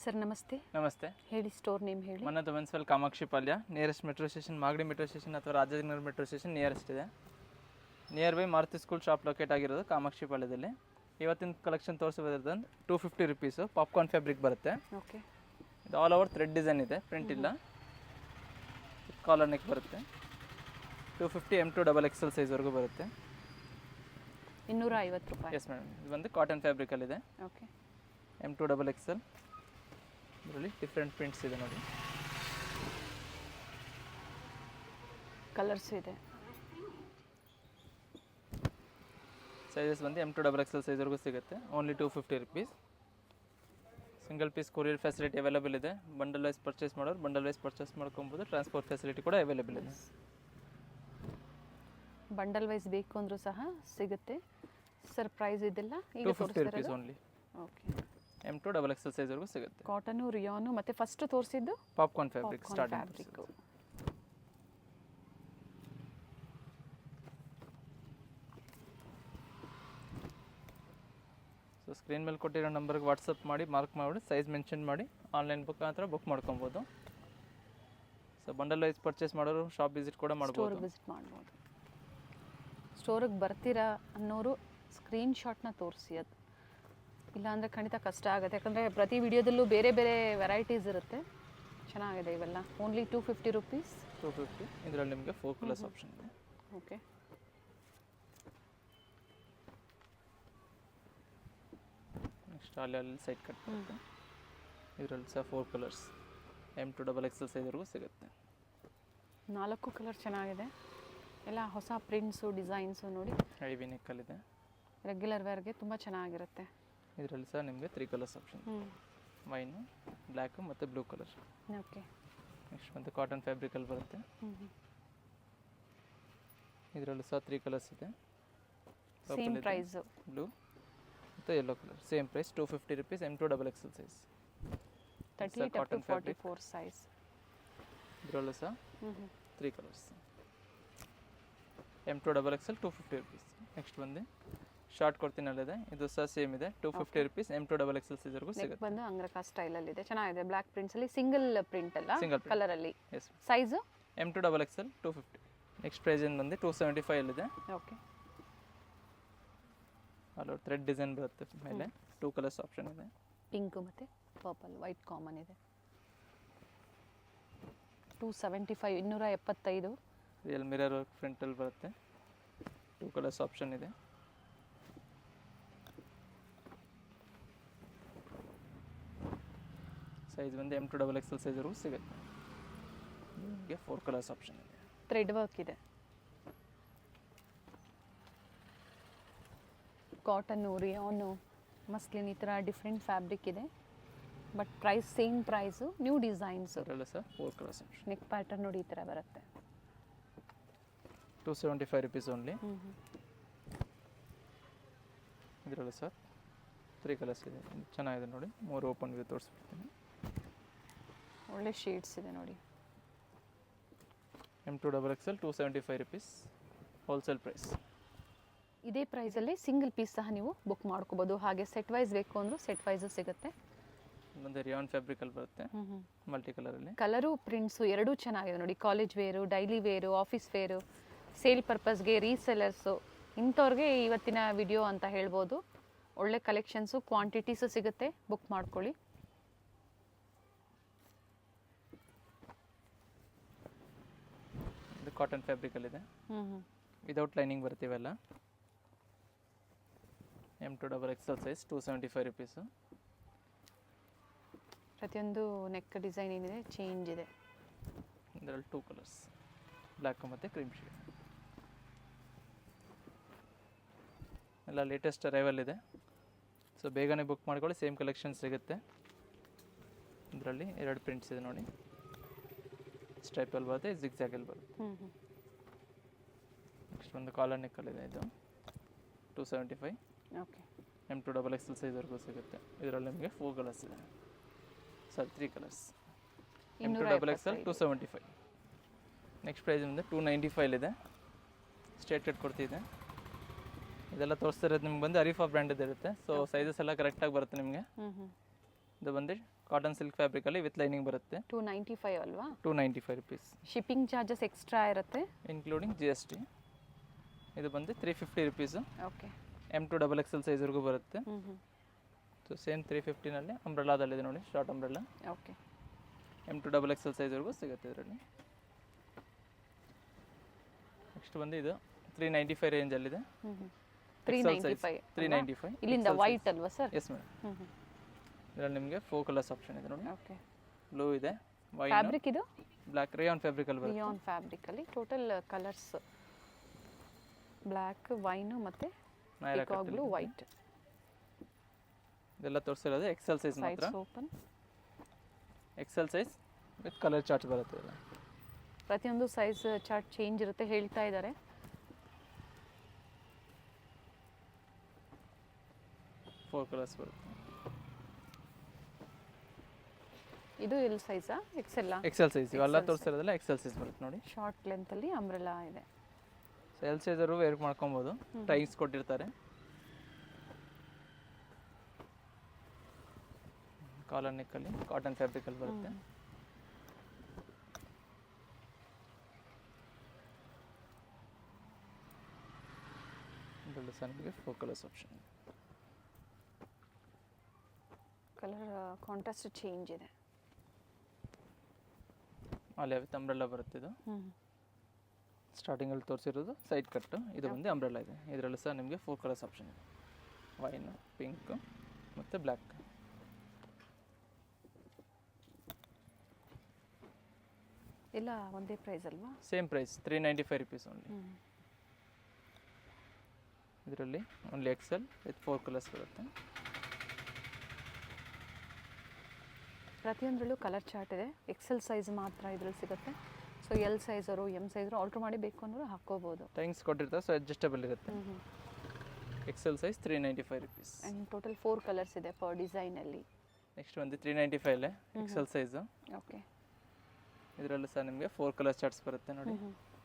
Sir ನಮಸ್ತೆ. ನಮಸ್ತೆ. ಹೇಳಿ, ಸ್ಟೋರ್ ನೇಮ್ ಹೇಳಿ. Mannat Menswell Kamakshipalya, nearest metro station, Magadi metro station ಅಥವಾ ರಾಜಾಜಿನಗರ ಮೆಟ್ರೋ ಸ್ಟೇಷನ್ ನಿಯರೆಸ್ಟ್ ಇದೆ. Near by Maruti school shop locate ಆಗಿರೋದು ಕಾಮಾಕ್ಷಿ ಪಾಳ್ಯದಲ್ಲಿ. ಇವತ್ತಿನ ಕಲೆಕ್ಷನ್ ತೋರಿಸೋದ್ರಿಂದ 250 ರುಪೀಸು ಪಾಪ್ಕಾರ್ನ್ ಫ್ಯಾಬ್ರಿಕ್ ಬರುತ್ತೆ. ಓಕೆ. ಇದು ಆಲ್ ಓವರ್ ಥ್ರೆಡ್ ಡಿಸೈನ್ ಇದೆ, ಪ್ರಿಂಟ್ ಇಲ್ಲ. ಕಾಲರ್ ನೆಕ್ ಬರುತ್ತೆ. 250 M2 XXL ಸೈಜ್ವರೆಗೂ ಬರುತ್ತೆ. 250 ರೂಪಾಯಿ. Yes madam. ಇದು ಬಂದು ಕಾಟನ್ ಫ್ಯಾಬ್ರಿಕಲ್ಲಿದೆ. ಓಕೆ. M2 XXL. ಇದರಲ್ಲಿ ಡಿಫ್ರೆಂಟ್ ಪ್ರಿಂಟ್ಸ್ ಇದೆ ನೋಡಿ. ಕಲರ್ಸ್ ಇದೆ. ಸೈಜಸ್ ಬಂದು M2 XXL ಸೈಜ್ವರೆಗೂ ಸಿಗುತ್ತೆ. Only 250 rupees. Single piece courier facility available ಇದೆ. ಬಂಡಲ್ ವೈಸ್ ಪರ್ಚೇಸ್ ಮಾಡೋರು ಬಂಡಲ್ ವೈಸ್ ಪರ್ಚೇಸ್ ಮಾಡ್ಕೊಬೋದು. ಟ್ರಾನ್ಸ್ಪೋರ್ಟ್ ಫೆಸಿಲಿಟಿ ಕೂಡ ಅವೈಲೇಬಲ್ ಇದೆ. ಬಂಡಲ್ ವೈಸ್ ಬೇಕು ಅಂದರೂ ಸಹ ಸಿಗುತ್ತೆ. ಸರ್ ಪ್ರೈಸ್ ಇದೆಲ್ಲ ಈಗ 250 rupees only. Okay. M2 XXL ಸೈಜ್ವರೆಗೂ ಸಿಗುತ್ತೆ. ಕಾಟನು, ರಿಯಾನು ಮತ್ತು ಫಸ್ಟ್ ತೋರಿಸಿದ್ದು popcorn fabric starting. Fabric. So screen ಮೇಲೆ ಕೊಟ್ಟಿರೋ ನಂಬರ್ಗೆ ವಾಟ್ಸಪ್ ಮಾಡಿ ಮಾರ್ಕ್ ಮಾಡಿ ಸೈಜ್ ಮೆನ್ಷನ್ ಮಾಡಿ ಆನ್ಲೈನ್ ಮುಖಾಂತರ ಬುಕ್ ಮಾಡ್ಕೊಬೋದು. ಸೊ ಬಂಡಲ್ ವೈಸ್ ಪರ್ಚೇಸ್ ಮಾಡೋರು ಶಾಪ್ ವಿಸಿಟ್ ಕೂಡ ಮಾಡ್ಬೋದು. ಸ್ಟೋರ್ ವಿಸಿಟ್ ಮಾಡ್ಬೋದು. ಸ್ಟೋರಿಗೆ ಬರ್ತೀರಾ ಅನ್ನೋರು ಸ್ಕ್ರೀನ್ಶಾಟ್ನ ತೋರಿಸಿ. ಅದು ಇಲ್ಲಾಂದರೆ ಖಂಡಿತ ಕಷ್ಟ ಆಗುತ್ತೆ. ಯಾಕಂದರೆ ಪ್ರತಿ ವಿಡಿಯೋದಲ್ಲೂ ಬೇರೆ ಬೇರೆ ವೆರೈಟೀಸ್ ಇರುತ್ತೆ. ಚೆನ್ನಾಗಿದೆ ಇವೆಲ್ಲ. Only 250 rupees. 250. ಇದರಲ್ಲಿ ನಿಮಗೆ 4 ಕಲರ್ಸ್ ಆಪ್ಷನ್ ಇದೆ. ಓಕೆ. ನೆಕ್ಸ್ಟ್ ಅಲ್ಲಿ ಸೈಡ್ ಕಟ್ ಬರುತ್ತೆ. ಇದರಲ್ಲಿ ಸಹ 4 ಕಲರ್ಸ್ M2 XXL ಸೈಜ್ವರೆಗೂ ಸಿಗುತ್ತೆ. 4 ಕಲರ್ ಚೆನ್ನಾಗಿದೆ. ಎಲ್ಲ ಹೊಸ ಪ್ರಿಂಟ್ಸು, ಡಿಸೈನ್ಸು ನೋಡಿ. ಹೆವಿ ನೆಕ್ಕಲ್ಲಿದೆ. ರೆಗ್ಯುಲರ್ ವೇರ್ಗೆ ತುಂಬ ಚೆನ್ನಾಗಿರುತ್ತೆ. ಇದರಲ್ಲಿ ಸಹ ನಿಮಗೆ 3 ಕಲರ್ಸ್ ಆಪ್ಷನ್. ವೈನು, ಬ್ಲ್ಯಾಕು ಮತ್ತು ಬ್ಲೂ ಕಲರ್. ಓಕೆ. ನೆಕ್ಸ್ಟ್ ಬಂದು ಕಾಟನ್ ಫ್ಯಾಬ್ರಿಕಲ್ಲಿ ಬರುತ್ತೆ. ಇದರಲ್ಲೂ ಸಹ 3 ಕಲರ್ಸ್ ಇದೆ. Same price. ಬ್ಲೂ ಮತ್ತು yellow colour. Same price 250 rupees. M2 XXL size. 38 up to 44 size. ಇದರಲ್ಲೂ ಸಹ 3 colours. M2 XXL 250 rupees. Next ಬಂದು ಶಾರ್ಟ್ ಕೊಡ್ತೀನಲ್ಲಿದೆ. ಇದು ಸಹ ಸೇಮ್ ಇದೆ. 250 ರುಪೀಸ್. M2 XXL ಸೈಜ್ವರೆಗೂ ಸಿಗುತ್ತೆ. ಬಂದು ಅಂಗ್ರಕಾ ಸ್ಟೈಲಲ್ಲಿ ಇದೆ. ಚೆನ್ನಾಗಿದೆ. ಬ್ಲ್ಯಾಕ್ ಪ್ರಿಂಟ್ಸಲ್ಲಿ ಸಿಂಗಲ್ ಪ್ರಿಂಟ್ ಅಲ್ಲ, ಸಿಂಗಲ್ ಕಲರಲ್ಲಿ. Yes. Size M2 XXL 250. Next price ಏನು ಬಂದು 275 ಅಲ್ಲಿದೆ. ಓಕೆ. ಅಲ್ಲೂ ಥ್ರೆಡ್ ಡಿಸೈನ್ ಬರುತ್ತೆ ಮೇಲೆ. 2 ಕಲರ್ಸ್ ಆಪ್ಷನ್ ಇದೆ. ಪಿಂಕ್ ಮತ್ತು ಪರ್ಪಲ್, ವೈಟ್ ಕಾಮನ್ ಇದೆ. 275, 275. ರಿಯಲ್ ಮಿರರ್ ವರ್ಕ್ ಫ್ರಂಟಲ್ಲಿ ಬರುತ್ತೆ. 2 ಕಲರ್ಸ್ ಆಪ್ಷನ್ ಇದೆ. ಸೈಜ್ ಬಂದು M2 XXL ಸೈಜ್ವರೆಗೂ ಸಿಗುತ್ತೆ. ನಿಮಗೆ 4 ಕಲರ್ಸ್ ಆಪ್ಷನ್ ಇದೆ. ಥ್ರೆಡ್ ವರ್ಕ್ ಇದೆ. ಕಾಟನ್ನು, ರಿಯಾನು, ಮಸ್ಲಿನ್, ಈ ಥರ ಡಿಫ್ರೆಂಟ್ ಫ್ಯಾಬ್ರಿಕ್ ಇದೆ. But price same price. New designs. ಅದರಲ್ಲೂ ಸಹ 4 ಕಲರ್ಸ್ ಆಪ್ಷನ್. ನೆಕ್ ಪ್ಯಾಟರ್ನ್ ನೋಡಿ, ಈ ಥರ ಬರುತ್ತೆ. 275 ರುಪೀಸ್ ಓನ್ಲಿ. ಇದರಲ್ಲೂ ಸಹ 3 ಕಲರ್ಸ್ ಇದೆ. ಚೆನ್ನಾಗಿದೆ ನೋಡಿ. 3 ಓಪನ್ ವ್ಯೂ ತೋರಿಸ್ಬಿಡ್ತೀನಿ. ಒಳ್ಳೆ ಶೇಡ್ಸ್ ಇದೆ ನೋಡಿ. M2 XXL 275 rupees wholesale price. ಇದೇ ಪ್ರೈಸಲ್ಲಿ ಸಿಂಗಲ್ ಪೀಸ್ ಸಹ ನೀವು ಬುಕ್ ಮಾಡ್ಕೋಬೋದು. ಹಾಗೆ ಸೆಟ್ ವೈಸ್ ಬೇಕು ಅಂದರೂ ಸೆಟ್ ವೈಸು ಸಿಗುತ್ತೆ. ಒಂದು ರಿಯಾನ್ ಫ್ಯಾಬ್ರಿಕಲ್ಲಿ ಬರುತ್ತೆ, ಮಲ್ಟಿ ಕಲರಲ್ಲಿ. ಕಲರು, ಪ್ರಿಂಟ್ಸು ಎರಡೂ ಚೆನ್ನಾಗಿದೆ ನೋಡಿ. College wear, daily wear, office wear, sale ಪರ್ಪಸ್ಗೆ, ರೀಸೆಲರ್ಸು, ಇಂಥವ್ರಿಗೆ ಇವತ್ತಿನ ವಿಡಿಯೋ ಅಂತ ಹೇಳ್ಬೋದು. ಒಳ್ಳೆ ಕಲೆಕ್ಷನ್ಸು, ಕ್ವಾಂಟಿಟೀಸು ಸಿಗುತ್ತೆ. ಬುಕ್ ಮಾಡ್ಕೊಳ್ಳಿ. ಇದು ಕಾಟನ್ ಫ್ಯಾಬ್ರಿಕಲ್ಲಿದೆ. ವಿದೌಟ್ ಲೈನಿಂಗ್ ಬರ್ತೀವಲ್ಲ. M2 XXL size 275 rupees. ಪ್ರತಿಯೊಂದು ನೆಕ್ ಡಿಸೈನ್ ಏನಿದೆ ಚೇಂಜ್ ಇದೆ. ಇದರಲ್ಲಿ 2 ಕಲರ್ಸ್, ಬ್ಲ್ಯಾಕ್ ಮತ್ತು ಕ್ರೀಮ್ ಶೇಡ್. ಎಲ್ಲ ಲೇಟೆಸ್ಟ್ ಅರೈವಲ್ ಇದೆ. ಸೊ ಬೇಗನೆ ಬುಕ್ ಮಾಡ್ಕೊಳ್ಳಿ. ಸೇಮ್ ಕಲೆಕ್ಷನ್ ಸಿಗುತ್ತೆ. ಇದರಲ್ಲಿ 2 ಪ್ರಿಂಟ್ಸ್ ಇದೆ ನೋಡಿ. ಸ್ಟ್ರೈಪಲ್ಲಿ ಬರುತ್ತೆ, ಜಿಗ್ಜಾಗಲ್ಲಿ ಬರುತ್ತೆ. ನೆಕ್ಸ್ಟ್ ಒಂದು ಕಾಲರ್ ನೆಕ್ಕಲ್ಲಿದೆ. ಇದು 275. ಓಕೆ. M2 XXL ಸೈಜ್ವರೆಗೂ ಸಿಗುತ್ತೆ. ಇದರಲ್ಲಿ ನಿಮಗೆ 4 ಕಲರ್ಸ್ ಇದೆ. Sir 3 colours. M2 XXL 275. Next price ಬಂದು 295 ಇದೆ. ಸ್ಟ್ರೇಟ್ ಕಟ್ ಕೊಡ್ತಿದೆ. ಇದೆಲ್ಲ ತೋರಿಸ್ತಿರೋದು ನಿಮ್ಗೆ ಬಂದು ಅರಿಫಾ ಬ್ರ್ಯಾಂಡದ್ದು ಇರುತ್ತೆ. ಸೊ ಸೈಜಸ್ ಎಲ್ಲ ಕರೆಕ್ಟಾಗಿ ಬರುತ್ತೆ ನಿಮಗೆ. ಇದು ಬಂದು ಕಾಟನ್ ಸಿಲ್ಕ್ ಫ್ಯಾಬ್ರಿಕಲ್ಲಿ ವಿತ್ ಲೈನಿಂಗ್ ಬರುತ್ತೆ. 295 ಅಲ್ವಾ? 295 ರುಪೀಸ್. ಶಿಪ್ಪಿಂಗ್ ಚಾರ್ಜಸ್ ಎಕ್ಸ್ಟ್ರಾ ಇರುತ್ತೆ ಇನ್ಕ್ಲೂಡಿಂಗ್ GST. ಇದು ಬಂದು 350 ರುಪೀಸು. ಓಕೆ. M2 XXL ಸೈಜ್ವರೆಗೂ ಬರುತ್ತೆ. ಸೊ ಸೇಮ್ 350ನಲ್ಲಿ ಅಂಬ್ರೆಲಾದಲ್ಲಿದೆ ನೋಡಿ, short umbrella. Okay. M2 XXL ಸೈಜ್ವರೆಗೂ ಸಿಗುತ್ತೆ ಇದರಲ್ಲಿ. ನೆಕ್ಸ್ಟ್ ಬಂದು ಇದು 395 ರೇಂಜಲ್ಲಿದೆ. 395 ಇಲ್ಲಿಂದ ವೈಟ್ ಅಲ್ವಾ ಸರ್? Yes madam. ಇದರಲ್ಲಿ ನಿಮಗೆ 4 ಕಲರ್ಸ್ ಆಪ್ಷನ್ ಇದೆ ನೋಡಿ. ಓಕೆ. ಬ್ಲೂ ಇದೆ, ವೈನ್, ಫ್ಯಾಬ್ರಿಕ್ ಇದು ಬ್ಲ್ಯಾಕ್, ರೇಯಾನ್ ಫ್ಯಾಬ್ರಿಕಲ್ಲಿ ಬರುತ್ತೆ. ರೇಯಾನ್ ಫ್ಯಾಬ್ರಿಕಲ್ಲಿ ಟೋಟಲ್ ಕಲರ್ಸ್ ಬ್ಲ್ಯಾಕ್, ವೈನು ಮತ್ತು ಪಿಕಾಕ್ ಬ್ಲೂ, ವೈಟ್. ಇದೆಲ್ಲ ತೋರಿಸಿರೋದು XL ಸೈಜ್ ಮಾತ್ರ. Open XL size with colour chart ಬರುತ್ತೆ ಇದೆಲ್ಲ. ಪ್ರತಿಯೊಂದು ಸೈಜ್ ಚಾರ್ಟ್ ಚೇಂಜ್ ಇರುತ್ತೆ ಹೇಳ್ತಾ ಇದ್ದಾರೆ. ಫೋರ್ ಕಲರ್ಸ್ ಬರುತ್ತೆ. ಇದು ಎಲ್ ಸೈಜಾ ಎಕ್ಸೆಲ್? XL ಸೈಜ್ ಇವೆಲ್ಲ ತೋರಿಸಿರೋದಲ್ಲ XL ಸೈಜ್ ಬರುತ್ತೆ ನೋಡಿ. ಶಾರ್ಟ್ ಲೆಂತಲ್ಲಿ ಅಂಬ್ರೆಲಾ ಇದೆ. ಸೊ ಎಲ್ ಸೈಜರು ವೇರ್ ಮಾಡ್ಕೊಬೋದು. ಟೈಸ್ ಕೊಟ್ಟಿರ್ತಾರೆ. ಕಾಲರ್ ನೆಕ್ಕಲ್ಲಿ ಕಾಟನ್ ಫ್ಯಾಬ್ರಿಕಲ್ಲಿ ಬರುತ್ತೆ. ಇದರಲ್ಲಿ ಸಹ ನಿಮಗೆ 4 colours option. Colour contrast change ಇದೆ. ಆಲಿಯಾ ವಿತ್ ಅಂಬ್ರೆಲಾ ಬರುತ್ತೆ ಇದು. ಸ್ಟಾರ್ಟಿಂಗಲ್ಲಿ ತೋರಿಸಿರೋದು ಸೈಡ್ ಕಟ್ಟು, ಇದು ಬಂದು ಅಂಬ್ರೆಲಾ ಇದೆ. ಇದರಲ್ಲೂ ಸಹ ನಿಮಗೆ 4 ಕಲರ್ಸ್ ಆಪ್ಷನ್ ಇದೆ. ವೈನ್, ಪಿಂಕ್ ಮತ್ತು ಬ್ಲ್ಯಾಕ್. ಎಲ್ಲ ಒಂದೇ ಪ್ರೈಸ್ ಅಲ್ವಾ? Same price 395 rupees only. ಇದರಲ್ಲಿ ಓನ್ಲಿ XL ವಿತ್ 4 ಕಲರ್ಸ್ ಬರುತ್ತೆ. ಪ್ರತಿಯೊಂದರಲ್ಲೂ ಕಲರ್ ಚಾರ್ಟ್ ಇದೆ. ಎಕ್ಸೆಲ್ ಸೈಜ್ ಮಾತ್ರ ಇದರಲ್ಲಿ ಸಿಗುತ್ತೆ. ಸೊ ಎಲ್ ಸೈಜರು ಎಮ್ ಸೈಜರು ಆಲ್ಟ್ರ್ ಮಾಡಿ ಬೇಕು ಅಂದ್ರೆ ಹಾಕ್ಕೋಬೋದು. ಟೈಮ್ಸ್ ಕೊಟ್ಟಿರ್ತಾರೆ, ಸೊ ಅಡ್ಜಸ್ಟಬಲ್ ಇರುತ್ತೆ. XL size 395 rupees. And total 4 colours ಇದೆ ಪರ್ ಡಿಸೈನಲ್ಲಿ. ನೆಕ್ಸ್ಟ್ ಒಂದು 395 XL ಸೈಜು. ಓಕೆ. ಇದರಲ್ಲೂ ಸಹ ನಿಮಗೆ 4 ಕಲರ್ ಚಾರ್ಟ್ಸ್ ಬರುತ್ತೆ ನೋಡಿ.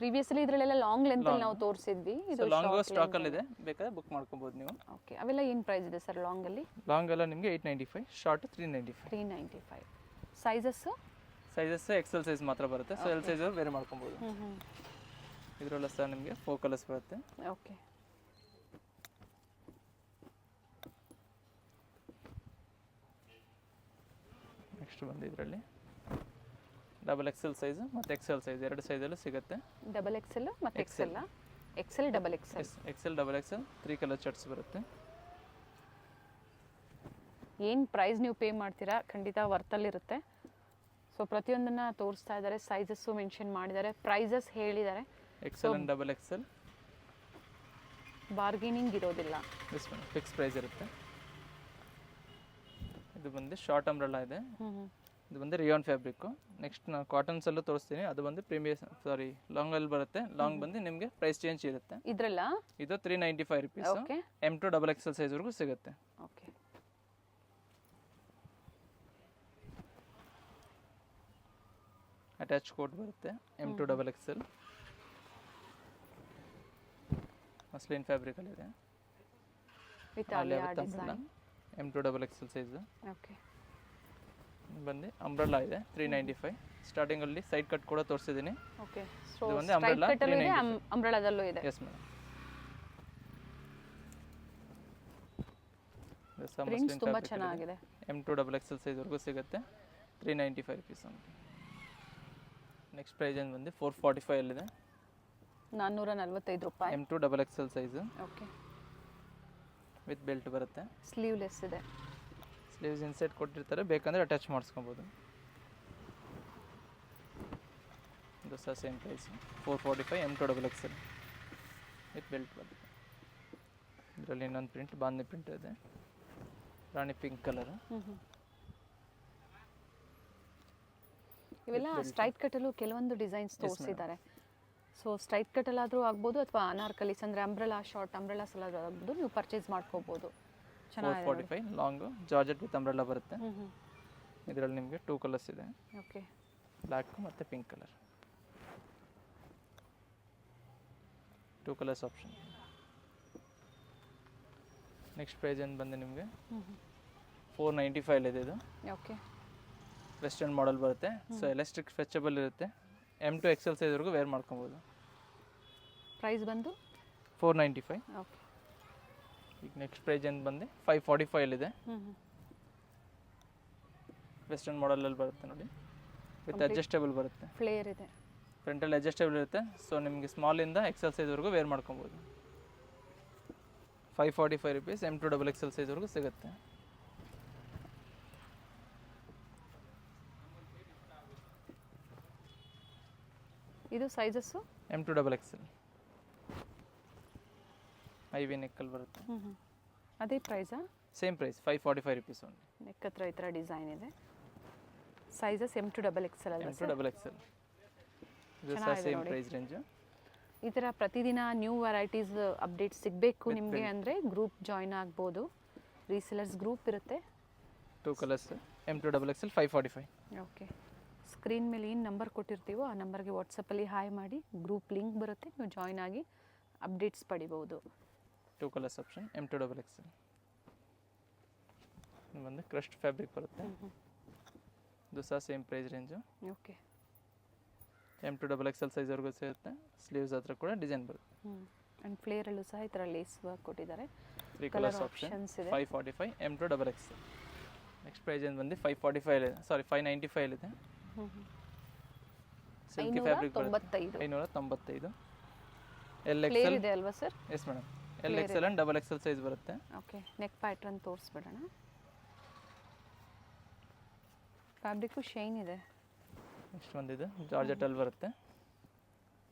ಪ್ರೀವಿಯಸ್ಲಿ ಇದರಲ್ಲೆಲ್ಲ ಲಾಂಗ್ ಲೆಂತಲ್ಲಿ ನಾವು ತೋರಿಸಿದ್ವಿ. ಇದು ಲಾಂಗ್ ಸ್ಟಾಕಲ್ಲಿ ಇದೆ, ಬೇಕಾದ್ರೆ ಬುಕ್ ಮಾಡ್ಕೊಬೋದು ನೀವು. ಓಕೆ. ಅವೆಲ್ಲ ಏನು ಪ್ರೈಸ್ ಇದೆ ಸರ್ ಲಾಂಗಲ್ಲಿ? ಲಾಂಗ್ ಎಲ್ಲ ನಿಮಗೆ 895, ಶಾರ್ಟ್ 395. 395. ಸೈಜಸ್ಸು XL ಸೈಜ್ ಮಾತ್ರ ಬರುತ್ತೆ. ಸೊ ಎಲ್ ಸೈಜ್ ಬೇರೆ ಮಾಡ್ಕೊಬೋದು. ಇದರಲ್ಲ ಸಹ ನಿಮಗೆ 4 ಕಲರ್ಸ್ ಬರುತ್ತೆ. ಓಕೆ. ನೆಕ್ಸ್ಟ್ ಬಂದು ಇದರಲ್ಲಿ XXL ಸೈಜ್ ಮತ್ತು XL ಸೈಜ್ ಎರಡು ಸೈಜಲ್ಲೂ ಸಿಗುತ್ತೆ. XXL ಮತ್ತು XL XXL XL XXL 3 colour charts ಬರುತ್ತೆ. ಏನು ಪ್ರೈಸ್ ನೀವು ಪೇ ಮಾಡ್ತೀರಾ ಖಂಡಿತ ವರ್ತಲ್ಲಿರುತ್ತೆ. ಸೊ ಪ್ರತಿಯೊಂದನ್ನು ತೋರಿಸ್ತಾ ಇದ್ದಾರೆ, ಸೈಜಸ್ಸು ಮೆನ್ಷನ್ ಮಾಡಿದ್ದಾರೆ, ಪ್ರೈಸಸ್ ಹೇಳಿದ್ದಾರೆ. XL and XXL ಬಾರ್ಗೇನಿಂಗ್ ಇರೋದಿಲ್ಲ. ಫಿಕ್ಸ್ ಪ್ರೈಸ್ ಇರುತ್ತೆ. ಇದು ಬಂದು ಶಾರ್ಟ್ ಅಂಬ್ರೆಲಾ ಇದೆ. ಇದು ಬಂದು ರಿಯಾನ್ ಫ್ಯಾಬ್ರಿಕ್ಕು. ನೆಕ್ಸ್ಟ್ ನಾನು ಕಾಟನ್ಸಲ್ಲೂ ತೋರಿಸ್ತೀನಿ. ಅದು ಬಂದು ಲಾಂಗಲ್ಲಿ ಬರುತ್ತೆ. ಲಾಂಗ್ ಬಂದು ನಿಮಗೆ ಪ್ರೈಸ್ ಚೇಂಜ್ ಇರುತ್ತೆ. ಇದರಲ್ಲ ಇದು 395 ರುಪೀಸ್. M2 XXL ಸೈಜ್ವರೆಗೂ ಸಿಗುತ್ತೆ. ಓಕೆ. ಅಟ್ಯಾಚ್ ಕೋಟ್ ಬರುತ್ತೆ. M2 XXL ಮಸ್ಲಿನ್ ಫ್ಯಾಬ್ರಿಕಲ್ಲಿದೆ. With Alia design. M2 XXL size. Okay. ಬಂದು ಅಂಬ್ರೆಲಾ ಇದೆ 395. ಸ್ಟಾರ್ಟಿಂಗಲ್ಲಿ ಸೈಡ್ ಕಟ್ ಕೂಡ ತೋರಿಸಿದ್ದೀನಿ. ಓಕೆ. ಸೊ ಇದು ಬಂದು ಅಂಬ್ರೆಲಾ ಅಂಬ್ರೆಲಾದಲ್ಲೂ ಇದೆ. Yes madam. ಪ್ರಿಂಟ್ಸ್ ತುಂಬಾ ಚೆನ್ನಾಗಿದೆ. M2 XXL ಸೈಜ್ವರೆಗೂ ಸಿಗುತ್ತೆ. 395 ರುಪೀಸ್ ಅಂತ. ನೆಕ್ಸ್ಟ್ ಪ್ರೈಸ್ ಏನು ಬಂದು 445 ಅಲ್ಲಿದೆ. 445 ರೂಪಾಯಿ. M2 XXL size. Okay. With belt ಬರುತ್ತೆ. ಸ್ಲೀವ್ಲೆಸ್ ಇದೆ. ಸ್ಲೀವ್ಸ್ ಇನ್ಸೈಡ್ ಕೊಟ್ಟಿರ್ತಾರೆ, ಬೇಕಂದ್ರೆ ಅಟ್ಯಾಚ್ ಮಾಡಿಸ್ಕೊಬೋದು. ಇದು ಸಹ same price 445 M2 XXL with belt ಬರುತ್ತೆ. ಇದರಲ್ಲಿ ಇನ್ನೊಂದು ಪ್ರಿಂಟ್ ಬಾಂಧಿ ಪ್ರಿಂಟ್ ಇದೆ, ರಾಣಿ ಪಿಂಕ್ ಕಲರ್. ಇವೆಲ್ಲ ಸ್ಟ್ರೈಟ್ ಕಟ್ಟಲ್ಲೂ ಕೆಲವೊಂದು ಡಿಸೈನ್ಸ್ ತೋರಿಸಿದ್ದಾರೆ. ಸೊ ಸ್ಟ್ರೈಟ್ ಕಟ್ಟಲ್ಲಾದರೂ ಆಗ್ಬೋದು ಅಥವಾ ಅನಾರ್ಕಲೀಸ್ ಅಂದರೆ ಅಂಬ್ರೆಲಾ, ಶಾರ್ಟ್ ಅಂಬ್ರೆಲಾಸ್ ಎಲ್ಲಾದರೂ ಆಗ್ಬೋದು, ನೀವು ಪರ್ಚೇಸ್ ಮಾಡ್ಕೋಬೋದು. 445 ಲಾಂಗ್ ಜಾರ್ಜೆಟ್ ವಿತ್ ಅಂಬ್ರೆಲಾ ಬರುತ್ತೆ. ಇದರಲ್ಲಿ ನಿಮಗೆ 2 ಕಲರ್ಸ್ ಇದೆ. ಓಕೆ. ಬ್ಲ್ಯಾಕ್ ಮತ್ತು pink colour, 2 colours option. Next price ಏನು ಬಂದು ನಿಮಗೆ 495 ಇದೆ ಇದು. ಓಕೆ. ವೆಸ್ಟರ್ನ್ ಮಾಡೆಲ್ ಬರುತ್ತೆ. ಸೊ ಎಲಾಸ್ಟಿಕ್ ಸ್ಟ್ರೆಚಬಲ್ ಇರುತ್ತೆ. M to XL ಸೈಜ್ವರೆಗೂ ವೇರ್ ಮಾಡ್ಕೊಬೋದು. ಪ್ರೈಸ್ ಬಂದು 495. ಓಕೆ. ಈಗ ನೆಕ್ಸ್ಟ್ ಪ್ರೈಸ್ ಏನು ಬಂದು 545 ವೆಸ್ಟರ್ನ್ ಮಾಡೆಲಲ್ಲಿ ಬರುತ್ತೆ ನೋಡಿ, ವಿತ್ ಅಡ್ಜಸ್ಟೇಬಲ್ ಬರುತ್ತೆ. ಫ್ಲೇರ್ ಇದೆ, ಫ್ರಂಟಲ್ಲಿ ಅಡ್ಜಸ್ಟೇಬಲ್ ಇರುತ್ತೆ. ಸೊ ನಿಮಗೆ ಸ್ಮಾಲಿಂದ XL ಸೈಜ್ವರೆಗೂ ವೇರ್ ಮಾಡ್ಕೊಬೋದು. 545 rupees M to XXL ಸೈಜ್ವರೆಗೂ ಸಿಗುತ್ತೆ. ಇದು sizes M to XXL IV ನೆಕ್ಕಲ್ಲಿ ಬರುತ್ತೆ. ಅದೇ ಪ್ರೈಸಾ? Same price 545 rupees only. Neck ಹತ್ರ ಈ ಥರ ಡಿಸೈನ್ ಇದೆ. ಸೈಜಸ್ M to XXL ಅಲ್ವಾ M to XXL. ಇದು ಸಹ ಸೇಮ್ ಪ್ರೈಸ್ ರೇಂಜು. ಈ ಥರ ಪ್ರತಿದಿನ ನ್ಯೂ ವೆರೈಟೀಸ್ ಅಪ್ಡೇಟ್ಸ್ ಸಿಗಬೇಕು ನಿಮಗೆ ಅಂದರೆ ಗ್ರೂಪ್ ಜಾಯ್ನ್ ಆಗ್ಬೋದು. ರೀಸೆಲರ್ಸ್ ಗ್ರೂಪ್ ಇರುತ್ತೆ. 2 colours M to XXL 545. Okay. Screen ಮೇಲೆ ಏನು ನಂಬರ್ ಕೊಟ್ಟಿರ್ತೀವೋ ಆ ನಂಬರ್ಗೆ ವಾಟ್ಸಪ್ಪಲ್ಲಿ ಹಾಯ್ ಮಾಡಿ ಗ್ರೂಪ್ ಲಿಂಕ್ ಬರುತ್ತೆ, ನೀವು ಜಾಯ್ನ್ ಆಗಿ ಅಪ್ಡೇಟ್ಸ್ ಪಡಿಬೋದು. 2 colours option M to XXL. ಒಂದು ಕ್ರಸ್ಟ್ ಫ್ಯಾಬ್ರಿಕ್ ಬರುತ್ತೆ. ಇದು ಸಹ same price range. Okay. M to XXL ಸೈಜ್ವರೆಗೂ ಸಿಗುತ್ತೆ. ಸ್ಲೀವ್ಸ್ ಹತ್ರ ಕೂಡ ಡಿಸೈನ್ ಬರುತ್ತೆ. ಆ್ಯಂಡ್ ಫ್ಲೇರಲ್ಲೂ ಸಹ ಈ ಥರ ಲೇಸ್ ವರ್ಕ್ ಕೊಟ್ಟಿದ್ದಾರೆ. 3 colours option 545 M to XXL. Next price ಏನು ಬಂದು 545 ಇದೆ, ಸಾರಿ 595 ಇದೆ. ಸಿಲ್ಕಿ ಫ್ಯಾಬ್ರಿಕ್ ಬರುತ್ತೆ 595. LXL ಇದೆ ಅಲ್ವಾ sir? Yes madam, LXL and XXL size ಬರುತ್ತೆ. ಓಕೆ. ನೆಕ್ ಪ್ಯಾಟ್ರನ್ ತೋರಿಸ್ಬಿಡೋಣ. ಫ್ಯಾಬ್ರಿಕ್ಕು ಶೈನ್ ಇದೆ. ನೆಕ್ಸ್ಟ್ ಬಂದಿದೆ ಜಾರ್ಜೆಟಲ್ಲಿ ಬರುತ್ತೆ.